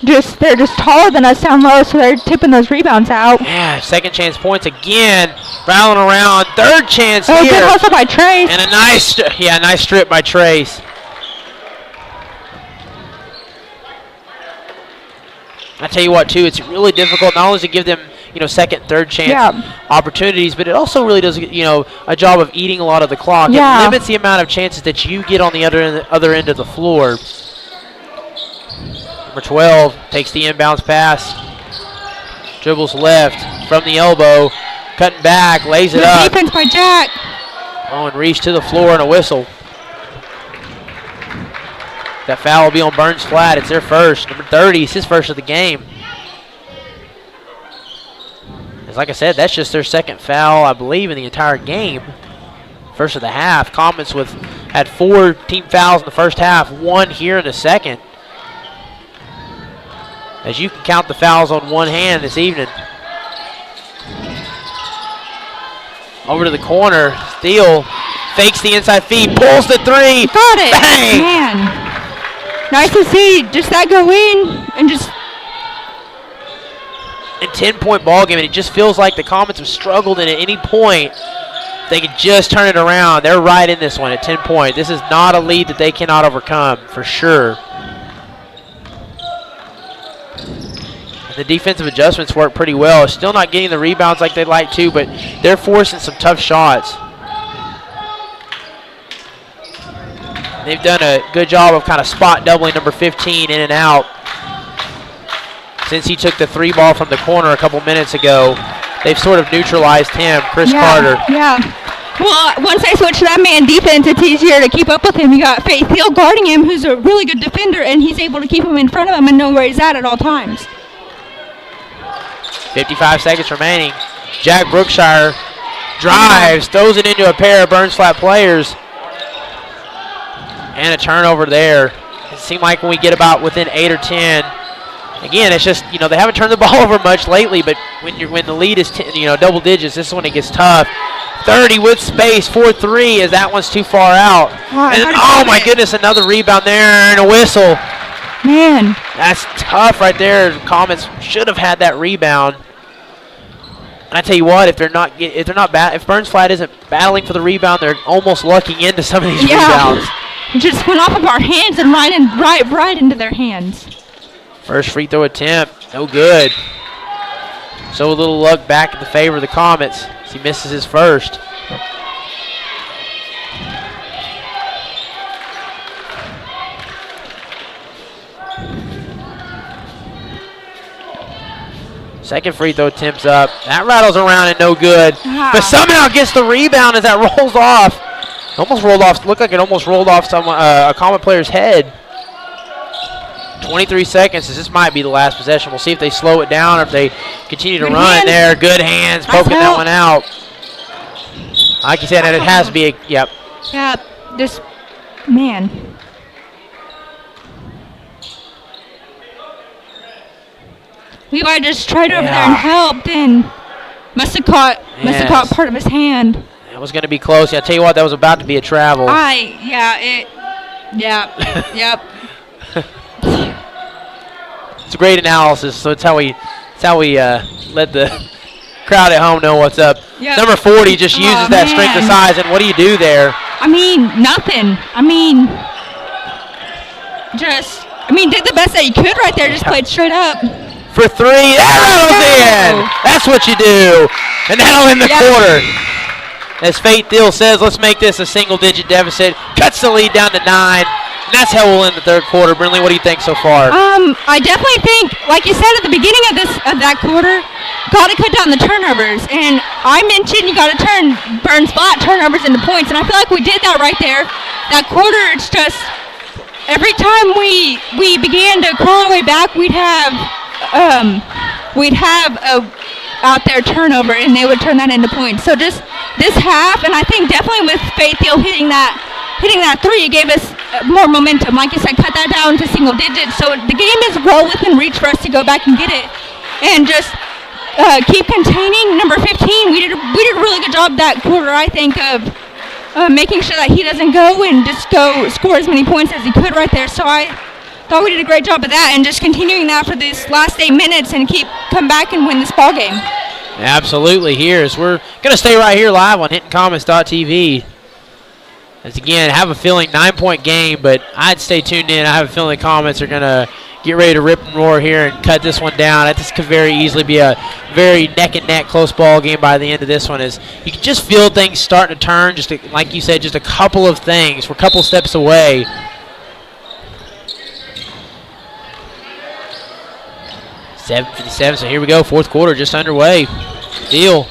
They're just taller than us down low, so they're tipping those rebounds out. Yeah, second chance points again. Rattling around, third chance here. Good hustle by Trace. And a nice strip by Trace. I tell you what, too, it's really difficult not only to give them, second, third chance opportunities, but it also really does, a job of eating a lot of the clock. Yeah. It limits the amount of chances that you get on the other end of the floor. Number 12 takes the inbounds pass, dribbles left from the elbow, cutting back, lays it up. Defense by Jack. Oh, and reach to the floor and a whistle. That foul will be on Burns Flat. It's their first. Number 30 is his first of the game. As like I said, that's just their second foul, I believe, in the entire game. First of the half. Comets had 4 team fouls in the first half, 1 here in the second. As you can count the fouls on one hand this evening. Over to the corner. Dill fakes the inside feed, pulls the three. Got it. Bang! Man. Nice to see just that go in and just. A 10-point ball game, and it just feels like the Comets have struggled, and at any point they can just turn it around. They're right in this one at 10 points. This is not a lead that they cannot overcome, for sure. The defensive adjustments work pretty well. Still not getting the rebounds like they'd like to, but they're forcing some tough shots. They've done a good job of kind of spot doubling number 15 in and out. Since he took the 3 ball from the corner a couple minutes ago, they've sort of neutralized him, Chris Carter. Yeah. Well, once they switch to that man defense, it's easier to keep up with him. You got Faith Hill guarding him, who's a really good defender, and he's able to keep him in front of him and know where he's at all times. 55 seconds remaining. Jack Brookshire drives, throws it into a pair of Burns Flat players. And a turnover there. It seemed like when we get about within 8 or 10, again, it's just, they haven't turned the ball over much lately, but when the lead is, double digits, this is when it gets tough. 30 with space, 4-3, as that one's too far out. Oh my goodness, another rebound there and a whistle. Man. That's tough right there. Comets should have had that rebound. And I tell you what, if Burns Flat isn't battling for the rebound, they're almost lucking into some of these rebounds. It just went off of our hands and right into their hands. First free throw attempt, no good. So a little luck back in the favor of the Comets as he misses his first. Second free throw attempt's up. That rattles around and no good. But somehow gets the rebound as that rolls off. Almost rolled off. Looked like it almost rolled off a Comet player's head. 23 seconds, as this might be the last possession. We'll see if they slow it down or if they continue to run there. Good hands, poking that one out. Like you said, and it has to be a, Yeah, just, man. Levi just tried over there and helped, and must have caught part of his hand. That was going to be close. I tell you what, that was about to be a travel. Yep. It's a great analysis, so it's how we let the crowd at home know what's up. Yep. Number 40 just uses that strength of size, and what do you do there? Nothing. Did the best that you could right there. Just played straight up. For 3, that rattles in. That's what you do, and that'll end the quarter. As Fate Dill says, let's make this a single-digit deficit. Cuts the lead down to 9. And that's how we'll end the third quarter. Brinley, what do you think so far? I definitely think, like you said at the beginning of that quarter, got to cut down the turnovers. And I mentioned you got to turn Burns Flat turnovers into points, and I feel like we did that right there. That quarter, it's just every time we began to crawl our way back, we'd have a out there turnover, and they would turn that into points. So just this half, and I think definitely with Faith Hill hitting that 3, it gave us more momentum. Like you said, cut that down to single digits. So the game is well within reach for us to go back and get it, and just keep containing number 15. We did a really good job that quarter, I think, of making sure that he doesn't go and just go score as many points as he could right there. So I thought we did a great job of that, and just continuing that for this last 8 minutes and come back and win this ball game. Absolutely. We're going to stay right here live on HintonComets.tv. As again, have a feeling 9-point game, but I'd stay tuned in. I have a feeling the Comets are going to get ready to rip and roar here and cut this one down. This could very easily be a very neck-and-neck close ball game by the end of this one. As you can just feel things starting to turn, like you said, just a couple of things. We're a couple steps away. 7:57, so here we go. Fourth quarter just underway. Dill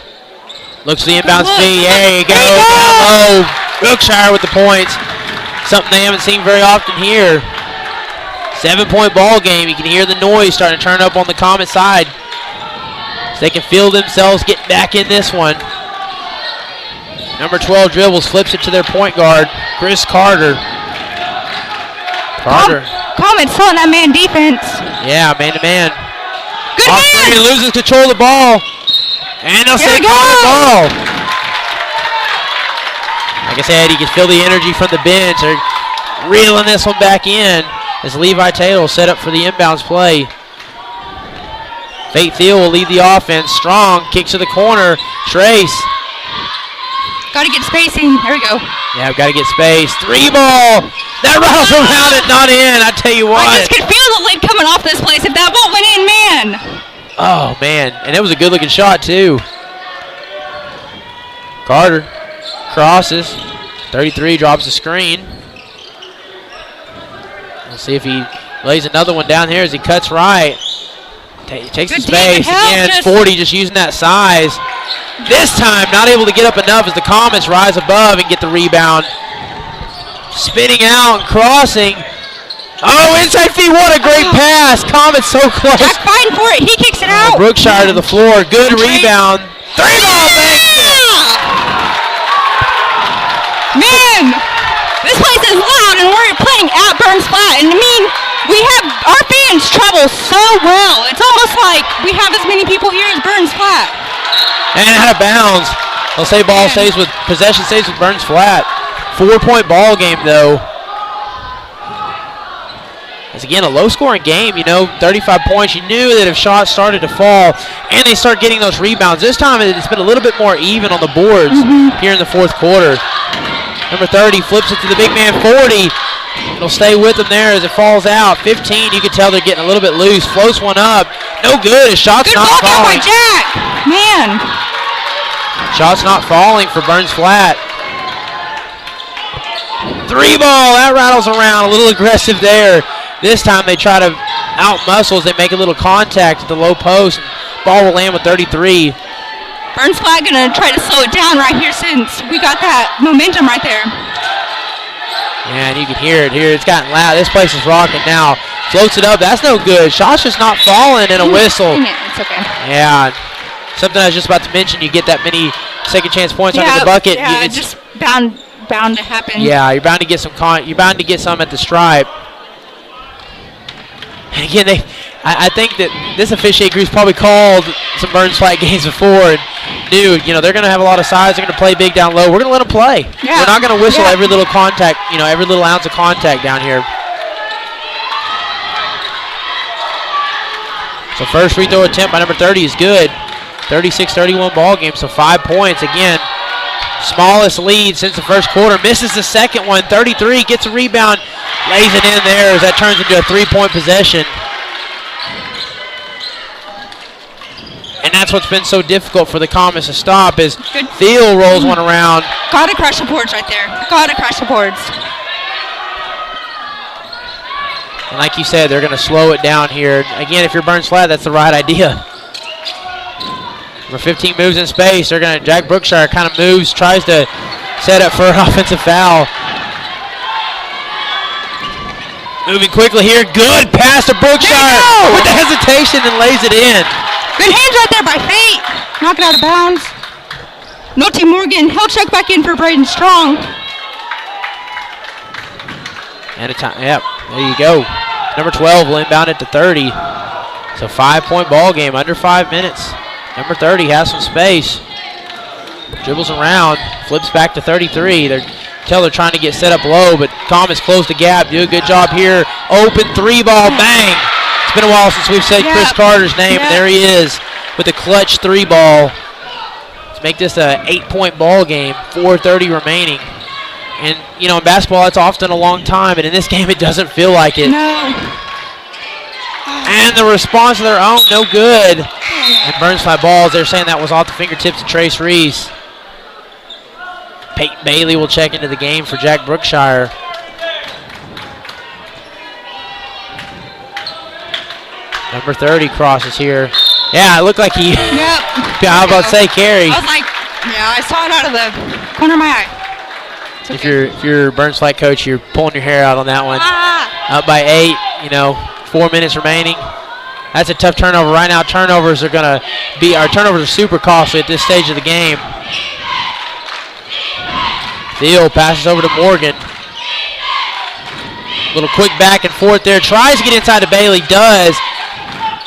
looks to the inbound speed. There you go. Down low. Brookshire with the points. Something they haven't seen very often here. 7-point ball game. You can hear the noise starting to turn up on the Comet side. So they can feel themselves getting back in this one. Number 12 dribbles, flips it to their point guard, Chris Carter. Comet slowing that man defense. Yeah, man-to-man. Good man. He loses control of the ball. And they'll say Comet ball. Like I said, you can feel the energy from the bench. They're reeling this one back in as Levi Taylor will set up for the inbounds play. Fate Thiel will lead the offense. Strong kicks to the corner. Trace. Got to get spacing. There we go. Yeah, got to get space. 3 ball. That rattles around it, not in. I tell you what. I just could feel the lid coming off this place. If that ball went in, man. Oh, man. And it was a good-looking shot, too. Carter crosses. 33 drops the screen. We'll see if he lays another one down here as he cuts right. Takes the space. Again, 40 just using that size. This time, not able to get up enough as the Comets rise above and get the rebound. Spinning out and crossing. Oh, inside feet, what a great pass. Comets so close. Jack fighting for it. He kicks it out. Brookshire to the floor. Good rebound. 3 ball banks it. Man, this place is loud, and we're playing at Burns Flat. And I mean, our fans travel so well. It's almost like we have as many people here as Burns Flat. And out of bounds. They'll say possession stays with Burns Flat. 4-point ball game, though. It's again a low-scoring game, 35 points. You knew that if shots started to fall and they start getting those rebounds, this time it's been a little bit more even on the boards here in the fourth quarter. Number 30 flips it to the big man, 40. It'll stay with them there as it falls out. 15, you can tell they're getting a little bit loose. Floats one up. No good. His shot's not falling. Good ball by Jack. Man. Shot's not falling for Burns Flat. 3 ball. That rattles around. A little aggressive there. This time they try to out-muscle as they make a little contact at the low post. Ball will land with 33. Burns Flat going to try to slow it down right here since we got that momentum right there. Yeah, and you can hear it here. It's gotten loud. This place is rocking now. Floats it up. That's no good. Shot's just not falling in a whistle. It's okay. Yeah. Something I was just about to mention. You get that many second chance points under the bucket. Yeah, it's just bound to happen. Yeah, you're bound to get some. You're bound to get some at the stripe. And again, I think that this officiating group's probably called some Burns Flat games before and knew, they're going to have a lot of size. They're going to play big down low. We're going to let them play. Yeah. We're not going to whistle every little contact, every little ounce of contact down here. So first free throw attempt by number 30 is good. 36-31 ball game, so 5 points. Again, smallest lead since the first quarter. Misses the second one. 33 gets a rebound, lays it in there as that turns into a 3-point possession. And that's what's been so difficult for the Comets to stop is Dill rolls one around. Gotta crush the boards right there. Gotta crush the boards. And like you said, they're going to slow it down here. Again, if you're Burns Flat, that's the right idea. Number 15 moves in space. Jack Brookshire kind of moves, tries to set up for an offensive foul. Moving quickly here. Good pass to Brookshire with the hesitation and lays it in. Good hands right there by Fate. Knock it out of bounds. Nolte Morgan, he'll check back in for Braden Strong. And a time. Yep, there you go. Number 12 will inbound it to 30. So 5-point ball game, under 5 minutes. Number 30 has some space. Dribbles around, flips back to 33. They're trying to get set up low, but Comets close the gap. Do a good job here. Open 3-ball, bang. It's been a while since we've said Chris Carter's name, and there he is with a clutch 3-ball. Let's make this a 8-point ball game, 4:30 remaining. And, in basketball, that's often a long time, and in this game, it doesn't feel like it. No. And the response of their own, no good. And Burns Flat balls, they're saying that was off the fingertips of Trace Reese. Peyton Bailey will check into the game for Jack Brookshire. Number 30 crosses here. Yeah, it looked like he, Yep. I was about to say, carry. I was like, I saw it out of the corner of my eye. If you're Burns Flat coach, you're pulling your hair out on that one. Up by 8, 4 minutes remaining. That's a tough turnover. Right now, turnovers are super costly at this stage of the game. Dill passes over to Morgan. Little quick back and forth there. Tries to get inside to Bailey. Does.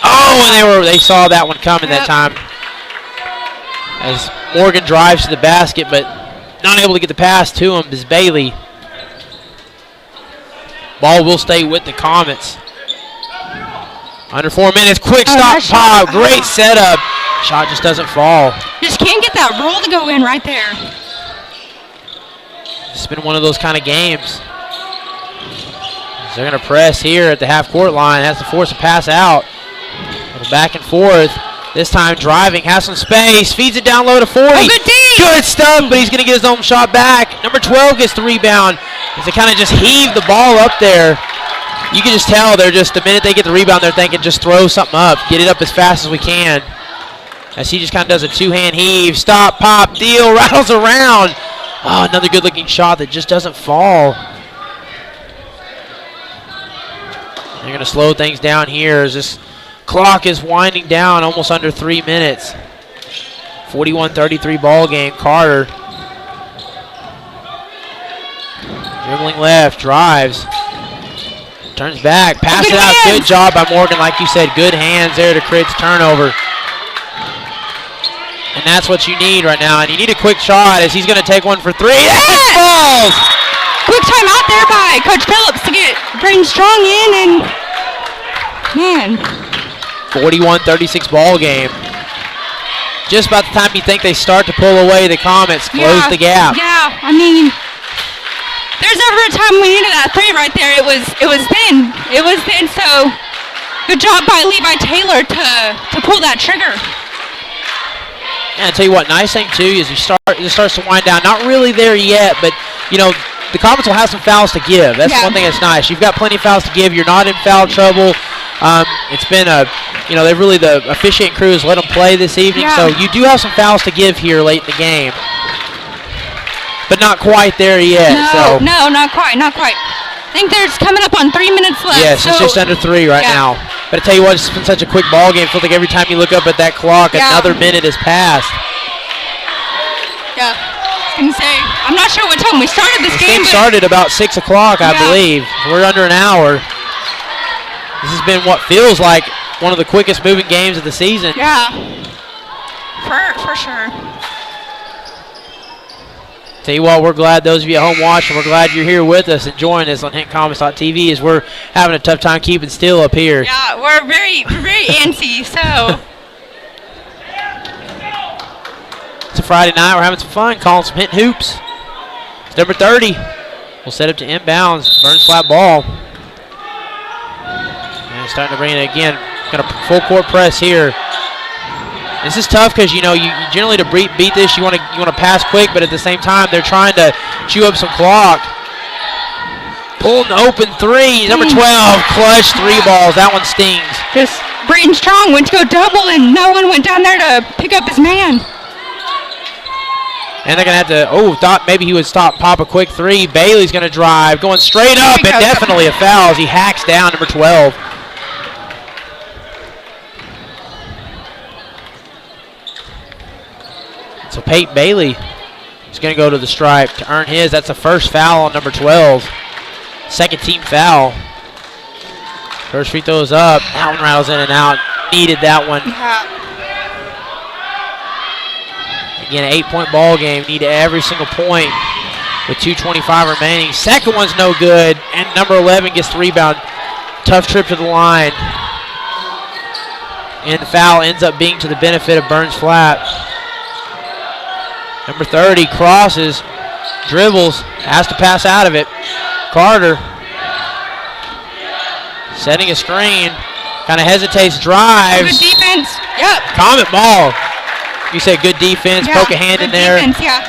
Oh, and they saw that one coming that time. As Morgan drives to the basket, but not able to get the pass to him is Bailey. Ball will stay with the Comets. Under 4 minutes. Quick stop, pop. Great setup. Shot just doesn't fall. Just can't get that roll to go in right there. It's been one of those kind of games. They're going to press here at the half-court line. Has to force a pass out. A little back and forth. This time driving, has some space, feeds it down low to 40. Oh, good D! Good stuff, but he's going to get his own shot back. Number 12 gets the rebound. As they kind of just heave the ball up there. You can just tell they're just, the minute they get the rebound, they're thinking just throw something up. Get it up as fast as we can. As he just kind of does a two-hand heave. Stop, pop, Dill, rattles around. Oh, another good-looking shot that just doesn't fall. They're going to slow things down here as this clock is winding down, almost under 3 minutes. 41-33 ball game. Carter dribbling left, drives, turns back, pass it out. Good job by Morgan, like you said. Good hands there to create the turnover. And that's what you need right now. And you need a quick shot as he's going to take one for three. That falls! Quick timeout there by Coach Phillips to get Braden Strong in, and man. 41-36 ball game. Just about the time you think they start to pull away, the Comets close the gap. Yeah, I mean, there's never a time we needed that three right there. It was then. It was then. So good job by Levi Taylor to pull that trigger. Yeah, I'll tell you what, nice thing too is it starts to wind down. Not really there yet, but the Comets will have some fouls to give. That's one thing that's nice. You've got plenty of fouls to give. You're not in foul trouble. It's been the officiating crew has let them play this evening, so you do have some fouls to give here late in the game. But not quite there yet. No, not quite. I think there's coming up on 3 minutes left. Yes, it's just under 3 right now. But I tell you what, it's been such a quick ball game. I feel like every time you look up at that clock, another minute has passed. Yeah, I was going to say, I'm not sure what time we started this game. It started about 6 o'clock, I believe. We're under an hour. This has been what feels like one of the quickest moving games of the season. Yeah, for sure. Tell you what, we're glad those of you at home watching, we're glad you're here with us and joining us on HintComics.tv as we're having a tough time keeping still up here. Yeah, we're very antsy, so. It's a Friday night. We're having some fun, calling some Hinton hoops. It's number 30. We'll set up to inbounds. Burns Flat ball. And starting to bring it again. Got a full court press here. This is tough because you generally to beat this you want to pass quick, but at the same time they're trying to chew up some clock. Pulled an open three. Number 12, clutch 3 balls. That one stings. Just Brayton Strong went to go double, and no one went down there to pick up his man. And they're going to have to, thought maybe he would pop a quick 3. Bailey's going to drive, going straight up, and definitely a foul as he hacks down number 12. So Peyton Bailey is going to go to the stripe to earn his. That's the first foul on number 12. Second team foul. First free throw is up. That one rattles in and out. Needed that one. Again, an 8-point ball game. Need every single point with 2:25 remaining. Second one's no good. And number 11 gets the rebound. Tough trip to the line. And the foul ends up being to the benefit of Burns Flat. Number 30 crosses, dribbles, has to pass out of it. Carter setting a screen, kind of hesitates, drives. Good defense. Yep. Comet ball. You said good defense, poke a hand in there. Defense, yeah.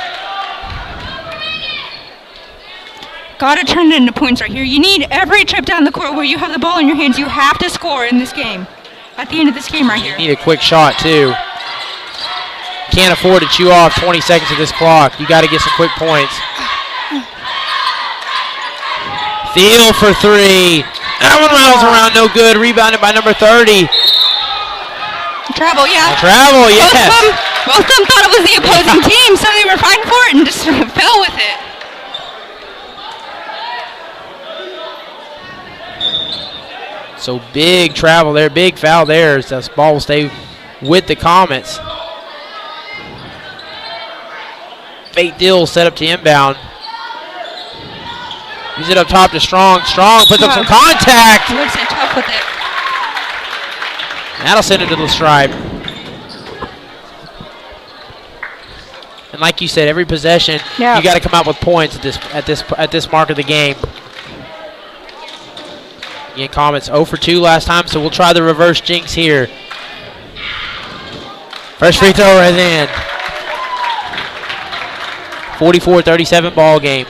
Got to turn it into points right here. You need every trip down the court where you have the ball in your hands. You have to score in this game. At the end of this game right here. You need a quick shot too. Can't afford to chew off 20 seconds of this clock. You got to get some quick points. Dill for 3. That one rattles around, no good. Rebounded by number 30. Travel, yeah. Travel, yes. Both of them thought it was the opposing team, so they were fighting for it and just fell with it. So big travel there, big foul there. As this ball will stay with the Comets. Fate Dill set up to inbound. Use it up top to Strong. Strong puts up some contact. Looks tough with it. That'll send it to the stripe. And like you said, every possession you got to come out with points at this mark of the game. Again, Comets 0 for 2 last time, so we'll try the reverse jinx here. First free throw right in. 44-37 ball game.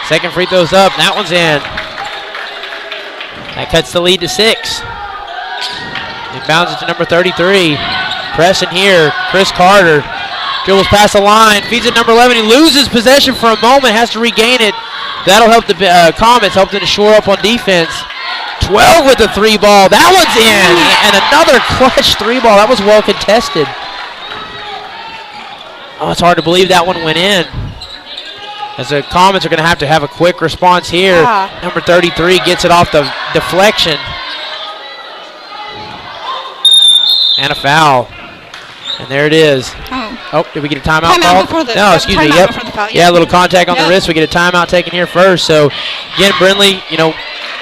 Second free throw's up. That one's in. That cuts the lead to 6. Inbounds it to number 33. Pressing here. Chris Carter dribbles past the line. Feeds it number 11. He loses possession for a moment. Has to regain it. That'll help the Comets. Help them to shore up on defense. 12 with the 3 ball. That one's in. And another clutch 3 ball. That was well contested. Oh, it's hard to believe that one went in. As the Comets are going to have a quick response here. Number 33 gets it off the deflection. And a foul. And there it is. Oh, did we get a timeout called? No, excuse me. Yep. Yeah, a little contact on the wrist. We get a timeout taken here first. So, again, Brindley,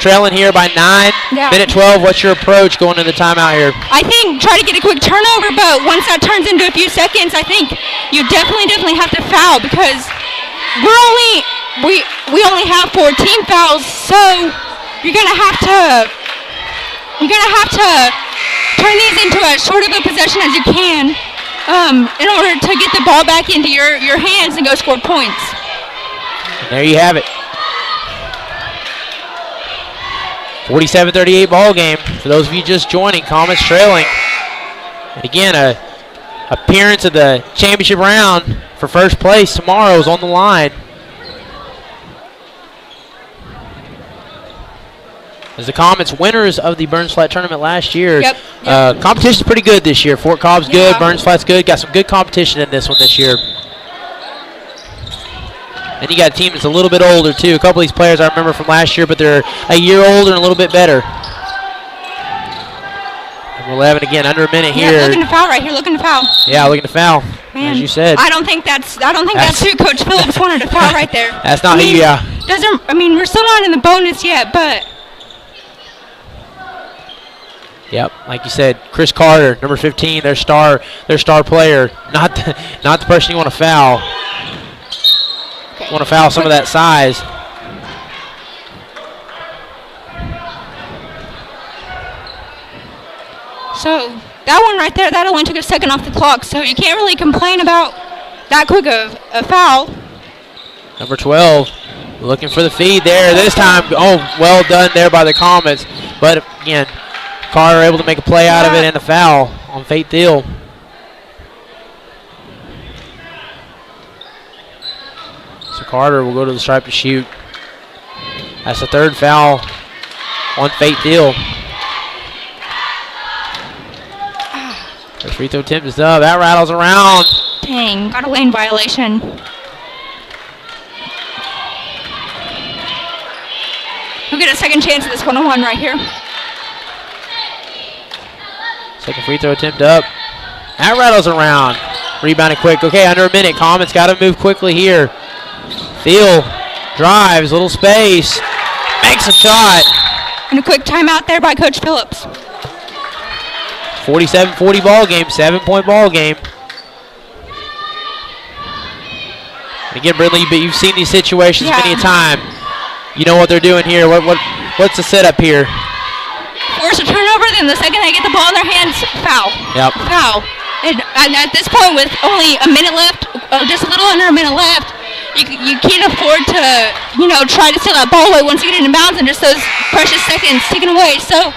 trailing here by 9. Minute 12, what's your approach going into the timeout here? I think try to get a quick turnover, but once that turns into a few seconds, I think you definitely have to foul because we only have 14 fouls, so you're gonna have to turn these into as short of a possession as you can in order to get the ball back into your hands and go score points. And there you have it. 47-38 ball game. For those of you just joining, Comets trailing. And again, a appearance of the championship round for first place tomorrow is on the line. As the Comets winners of the Burns Flat tournament last year. Competition's pretty good this year. Fort Cobb's good, Burns Flat's good. Got some good competition in this one this year. And you got a team that's a little bit older, too. A couple of these players I remember from last year, but they're a year older and a little bit better. Number 11 again, under a minute here. Yeah, looking to foul right here, looking to foul. Yeah, looking to foul, Man, as you said. I don't think that's who Coach Phillips wanted to foul right there. That's not who you, we're still not in the bonus yet, but. Yep, like you said, Chris Carter, number 15, their star player, not the person you want to foul. Okay. Want to foul some of that size. So that one right there, that only took a second off the clock, so you can't really complain about that quick of a foul. Number 12, looking for the feed there. This time, well done there by the Comets. But again, Carter able to make a play out of it and a foul on Faith Dill. So Carter will go to the stripe to shoot. That's the third foul on Faith Dill. First free throw attempt is up. That rattles around. Dang, got a lane violation. We'll get a second chance at this 1-on-1 right here. Second free throw attempt up. That rattles around. Rebounded quick. Okay, under a minute. Comets got to move quickly here. Thiel drives, little space. Makes a shot. And a quick timeout there by Coach Phillips. 47-40 ball game, 7-point ball game. Again, Brindley, you've seen these situations many a time. You know what they're doing here. What's the setup here? Force a turnover, then the second they get the ball in their hands, foul. Yep. Foul. And at this point, with only a minute left, just a little under a minute left, you can't afford to, try to steal that ball away once you get into bounds and just those precious seconds ticking away. So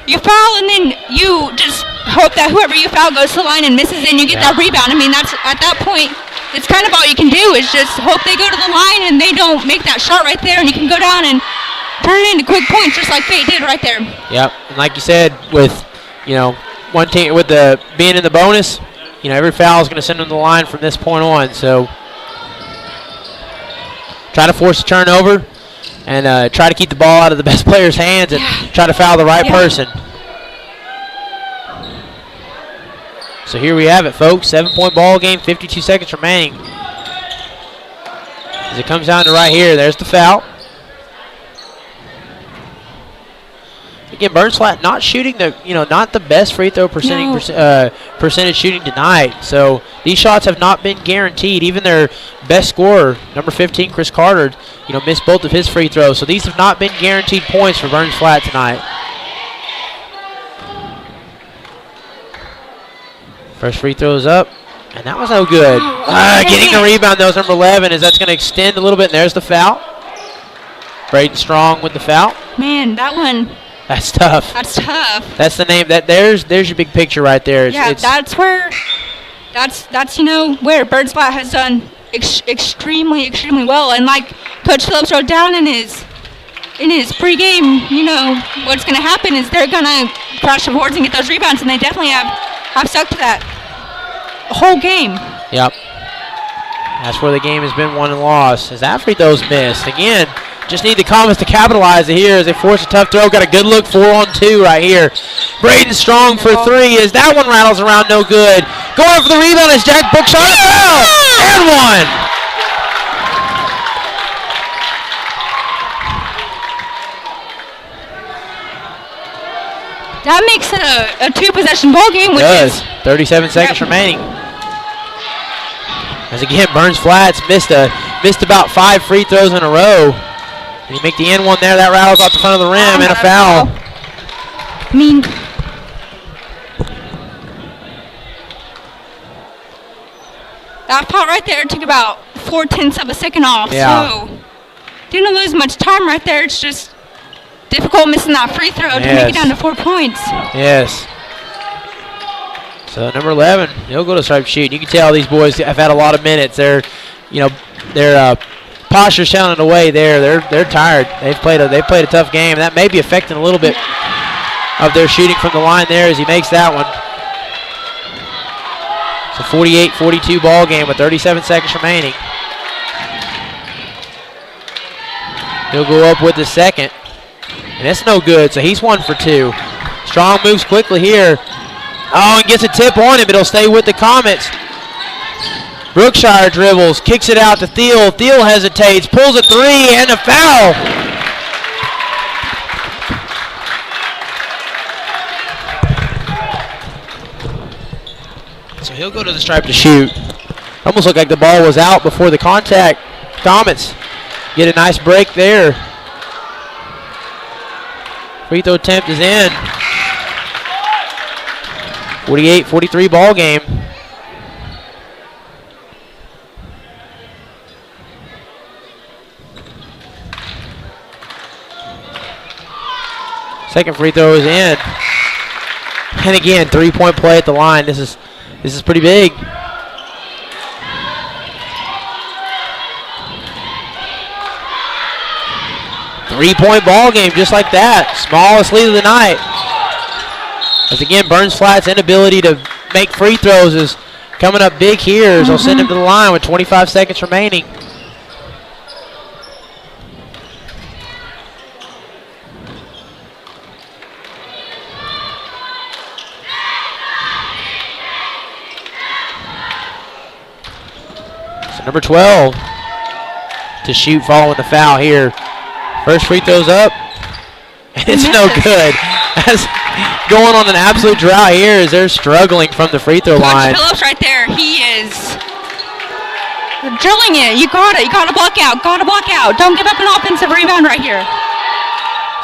you foul, and then you just hope that whoever you foul goes to the line and misses, and you get that rebound. I mean, that's at that point, it's kind of all you can do is just hope they go to the line and they don't make that shot right there, and you can go down and turn it into quick points just like Fate did right there. Yep, and like you said, with one team with the being in the bonus, every foul is going to send them to the line from this point on. So try to force a turnover and try to keep the ball out of the best player's hands and try to foul the right person. So here we have it, folks. 7-point ball game, 52 seconds remaining. As it comes down to right here, there's the foul. Again, Burns Flat not shooting not the best free throw percentage shooting tonight. So these shots have not been guaranteed. Even their best scorer, number 15, Chris Carter, missed both of his free throws. So these have not been guaranteed points for Burns Flat tonight. First free throw is up, and that was no good. Getting a rebound, though, is number 11, as that's going to extend a little bit, and there's the foul. Braden Strong with the foul. Man, that one. That's tough. That's tough. That's the name. There's your big picture right there. That's where Birds Flat has done extremely well. And like Coach Phillips wrote down in his pregame, what's going to happen is they're going to crash the boards and get those rebounds, and they definitely have stuck to that whole game. Yep. That's where the game has been won and lost. As that free throw's missed again. Just need the Comets to capitalize it here as they force a tough throw. Got a good look, 4-on-2 right here. Braden Strong for three as that one rattles around, no good. Going for the rebound is Jack Bookshot. Foul! And one. That makes it a two-possession ball game. It does. 37 seconds remaining. As again, Burns Flats missed about 5 free throws in a row. And you make the end one there. That rattles off the front of the rim and a foul. That foul right there took about 0.4 of a second off. Yeah. So didn't lose much time right there. It's just difficult missing that free throw to make it down to 4 points. Yes. So number 11, he'll go to stripe shoot. You can tell these boys have had a lot of minutes. Their posture's sounding away there. They're tired. They've played a tough game. That may be affecting a little bit of their shooting from the line there as he makes that one. It's a 48-42 ball game with 37 seconds remaining. He'll go up with the second. And that's no good, so he's 1 for 2. Strong moves quickly here. Oh, and gets a tip on it, but he'll stay with the Comets. Brookshire dribbles, kicks it out to Thiel. Thiel hesitates, pulls a 3, and a foul. So he'll go to the stripe to shoot. Almost looked like the ball was out before the contact. Comets get a nice break there. Free throw attempt is in. 48-43 ball game. Second free throw is in. And again, 3-point play at the line. This is pretty big. Three-point ball game just like that. Smallest lead of the night. As again, Burns Flat's inability to make free throws is coming up big here as they'll send him to the line with 25 seconds remaining. So number 12 to shoot following the foul here. First free throw's up. It's no good. That's going on an absolute drought here as they're struggling from the free throw line. Phillips right there. He is drilling it. You got it. You got to block out. Got to block out. Don't give up an offensive rebound right here.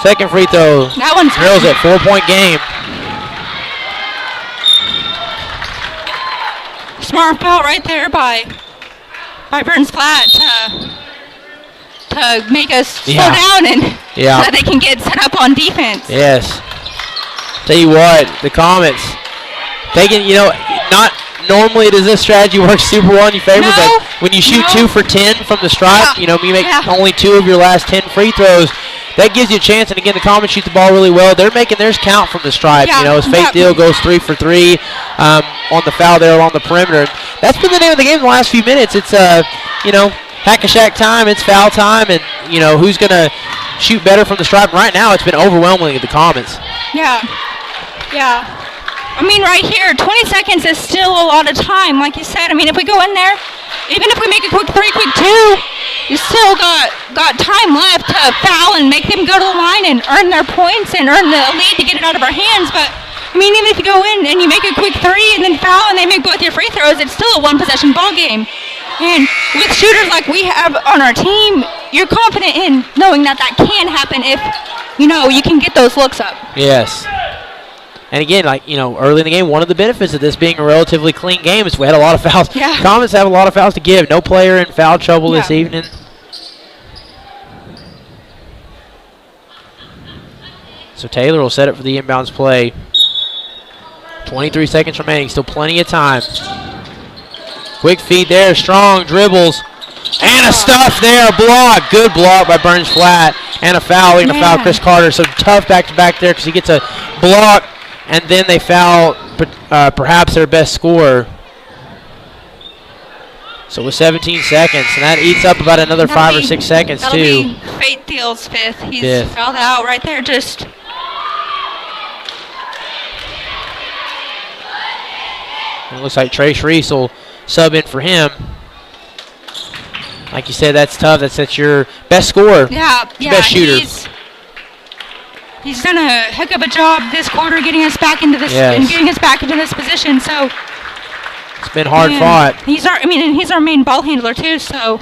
Second free throw. That one's drills it. 4-point game. Smart foul right there by Burns Flat to make us slow down and so that they can get set up on defense. Yes. Tell you what, the Comets taking, not normally does this strategy work super well in your favor, but when you shoot 2 for 10 from the stripe, you make only 2 of your last 10 free throws. That gives you a chance, and again, the Comets shoot the ball really well. They're making theirs count from the stripe. As Faith Deal goes 3 for 3 on the foul there along the perimeter. That's been the name of the game in the last few minutes. It's hack-a-shack time, it's foul time, and who's going to shoot better from the stripe. Right now it's been overwhelmingly the Comets. Yeah. I mean, right here, 20 seconds is still a lot of time, like you said. I mean, if we go in there, even if we make a quick 3, quick 2, you still got time left to foul and make them go to the line and earn their points and earn the lead to get it out of our hands. But I mean, even if you go in and you make a quick 3 and then foul and they make both your free throws, it's still a 1-possession ball game. And with shooters like we have on our team, you're confident in knowing that can happen if, you can get those looks up. Yes. And again, early in the game, one of the benefits of this being a relatively clean game is we had a lot of fouls. Yeah. Comets have a lot of fouls to give. No player in foul trouble this evening. So Taylor will set it for the inbounds play. 23 seconds remaining, still plenty of time. Quick feed there, Strong dribbles. And a stuff there, a block. Good block by Burns Flat. And a foul, even a foul Chris Carter. So tough back-to-back there because he gets a block, and then they foul perhaps their best scorer. So with 17 seconds, and that eats up about another 5 or 6 seconds, that'll too. Be Faith Deal's 5th. He's fouled out right there, just... It looks like Trace Reese will sub in for him. Like you said, that's tough. That's your best scorer. Best shooter. He's done a heck of a job this quarter getting us back into this and getting us back into this position. So it's been hard fought. He's our main ball handler too. So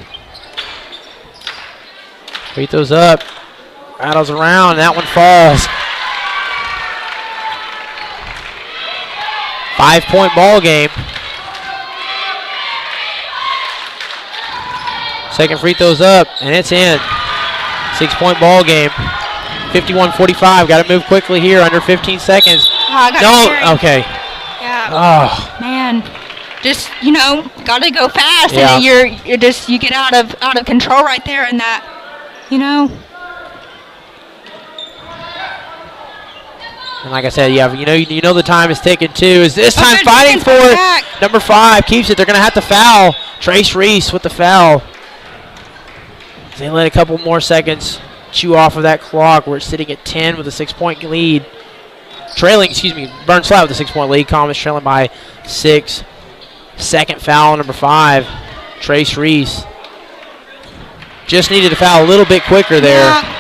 free throws up, rattles around, that one falls. 5-point ball game. Second free throw's up, and it's in. 6-point ball game. 51-45. Got to move quickly here. Under 15 seconds. Okay. Yeah. Oh man, just got to go fast, yeah. And you get out of control right there, and that, And like I said, you know the time is ticking too. Is this time fighting for it? Number 5 keeps it. They're going to have to foul. Trace Reese with the foul. They let a couple more seconds chew off of that clock. We're sitting at 10 with a 6-point lead. Burns Flat with a 6-point lead. Comets trailing by 6. Second foul, number 5, Trace Reese. Just needed to foul a little bit quicker there. Yeah.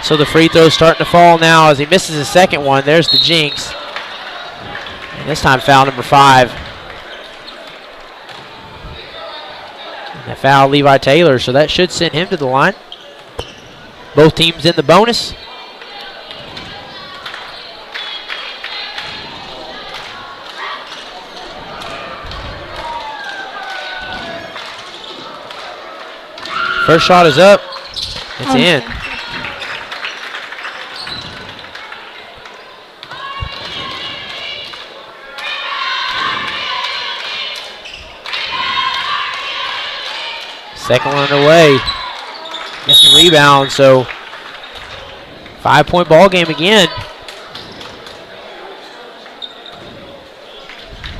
So the free throw's starting to fall now as he misses his second one. There's the jinx. And this time foul number 5. And that foul Levi Taylor, so that should send him to the line. Both teams in the bonus. First shot is up. It's in. Second one underway. Missed the rebound, so 5-point ball game again.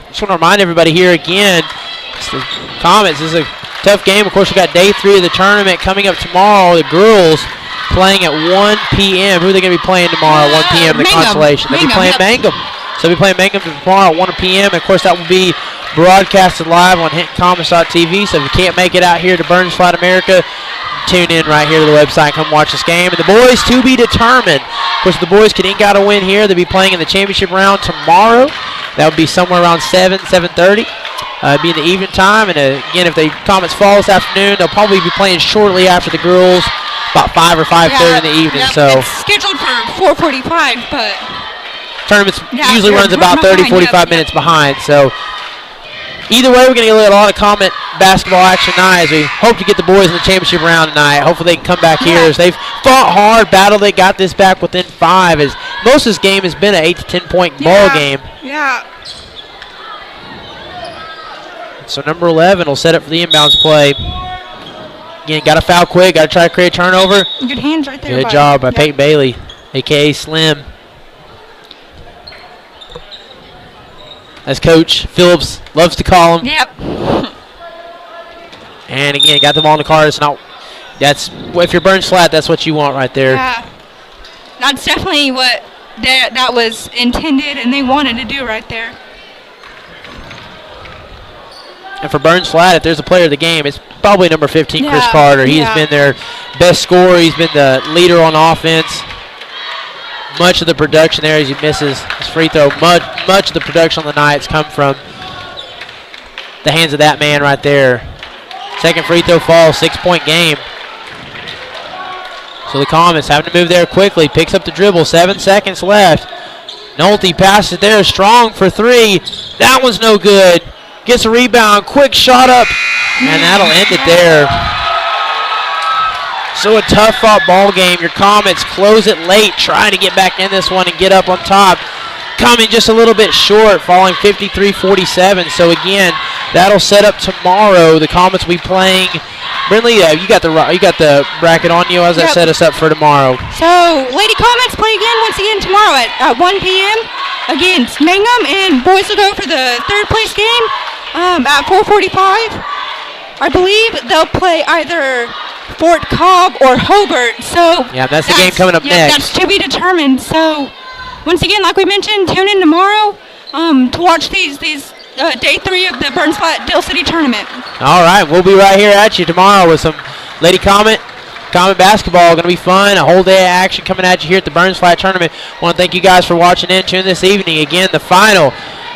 Just want to remind everybody here again, it's the Comets, this is a tough game. Of course, we got day 3 of the tournament coming up tomorrow. The girls playing at 1 p.m. Who are they going to be playing tomorrow at 1 p.m. in the Constellation? They'll be playing Mangum. So they'll be playing Mangum tomorrow at 1 p.m. And of course, that will be broadcasted live on HintonComets.tv. So if you can't make it out here to Burns Flat America, tune in right here to the website. Come watch this game. And the boys to be determined. Of course, the boys can ink out a win here. They'll be playing in the championship round tomorrow. That would be somewhere around 7:30. Be in the evening time. And again, if the Comets fall this afternoon, they'll probably be playing shortly after the girls, about 5 or 5:30 in the evening. So it's scheduled for 4:45, but tournaments usually runs about 30-45 minutes behind. So either way, we're going to get a lot of Comet basketball action tonight as we hope to get the boys in the championship round tonight. Hopefully they can come back here as they've fought hard, battled. They got this back within 5. As most of this game has been an 8 to 10 point ball game. Yeah. So number 11 will set up for the inbounds play. Again, got to foul quick. Got to try to create a turnover. Good hands right there. Good job by Peyton Bailey, a.k.a. Slim. As Coach Phillips loves to call him. Yep. And again, got them all in the car. That's if you're Burns Flat, that's what you want right there. Yeah. That's definitely what that was intended and they wanted to do right there. And for Burns Flat, if there's a player of the game, it's probably number 15, Chris Carter. He has been their best scorer. He's been the leader on offense. Much of the production there as he misses his free throw. Much of the production on the night's come from the hands of that man right there. Second free throw falls, 6-point game. So the Comets having to move there quickly. Picks up the dribble, 7 seconds left. Nolte passes it there, strong for 3. That one's no good. Gets a rebound, quick shot up, and that'll end it there. So a tough fought ball game. Your Comets close it late, trying to get back in this one and get up on top. Coming just a little bit short, falling 53-47. So again, that'll set up tomorrow. The Comets will be playing. Brindley, you got the bracket on you. How's that set us up for tomorrow? So Lady Comets play again once again tomorrow at 1 p.m. against Mangum, and boys will go for the third place game at 4:45. I believe they'll play either Fort Cobb or Hobart. So yeah, that's the game coming up next. That's to be determined. So once again, like we mentioned, tune in tomorrow to watch these day 3 of the Burns Flat Dill City tournament. All right, we'll be right here at you tomorrow with some Lady Comet basketball. Going to be fun. A whole day of action coming at you here at the Burns Flat tournament. Want to thank you guys for watching in. Tune this evening. Again, the final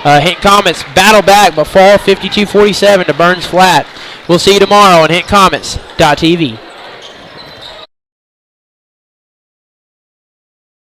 Hinton Comets battle back, but fall 52-47 to Burns Flat. We'll see you tomorrow on HintonComets.tv.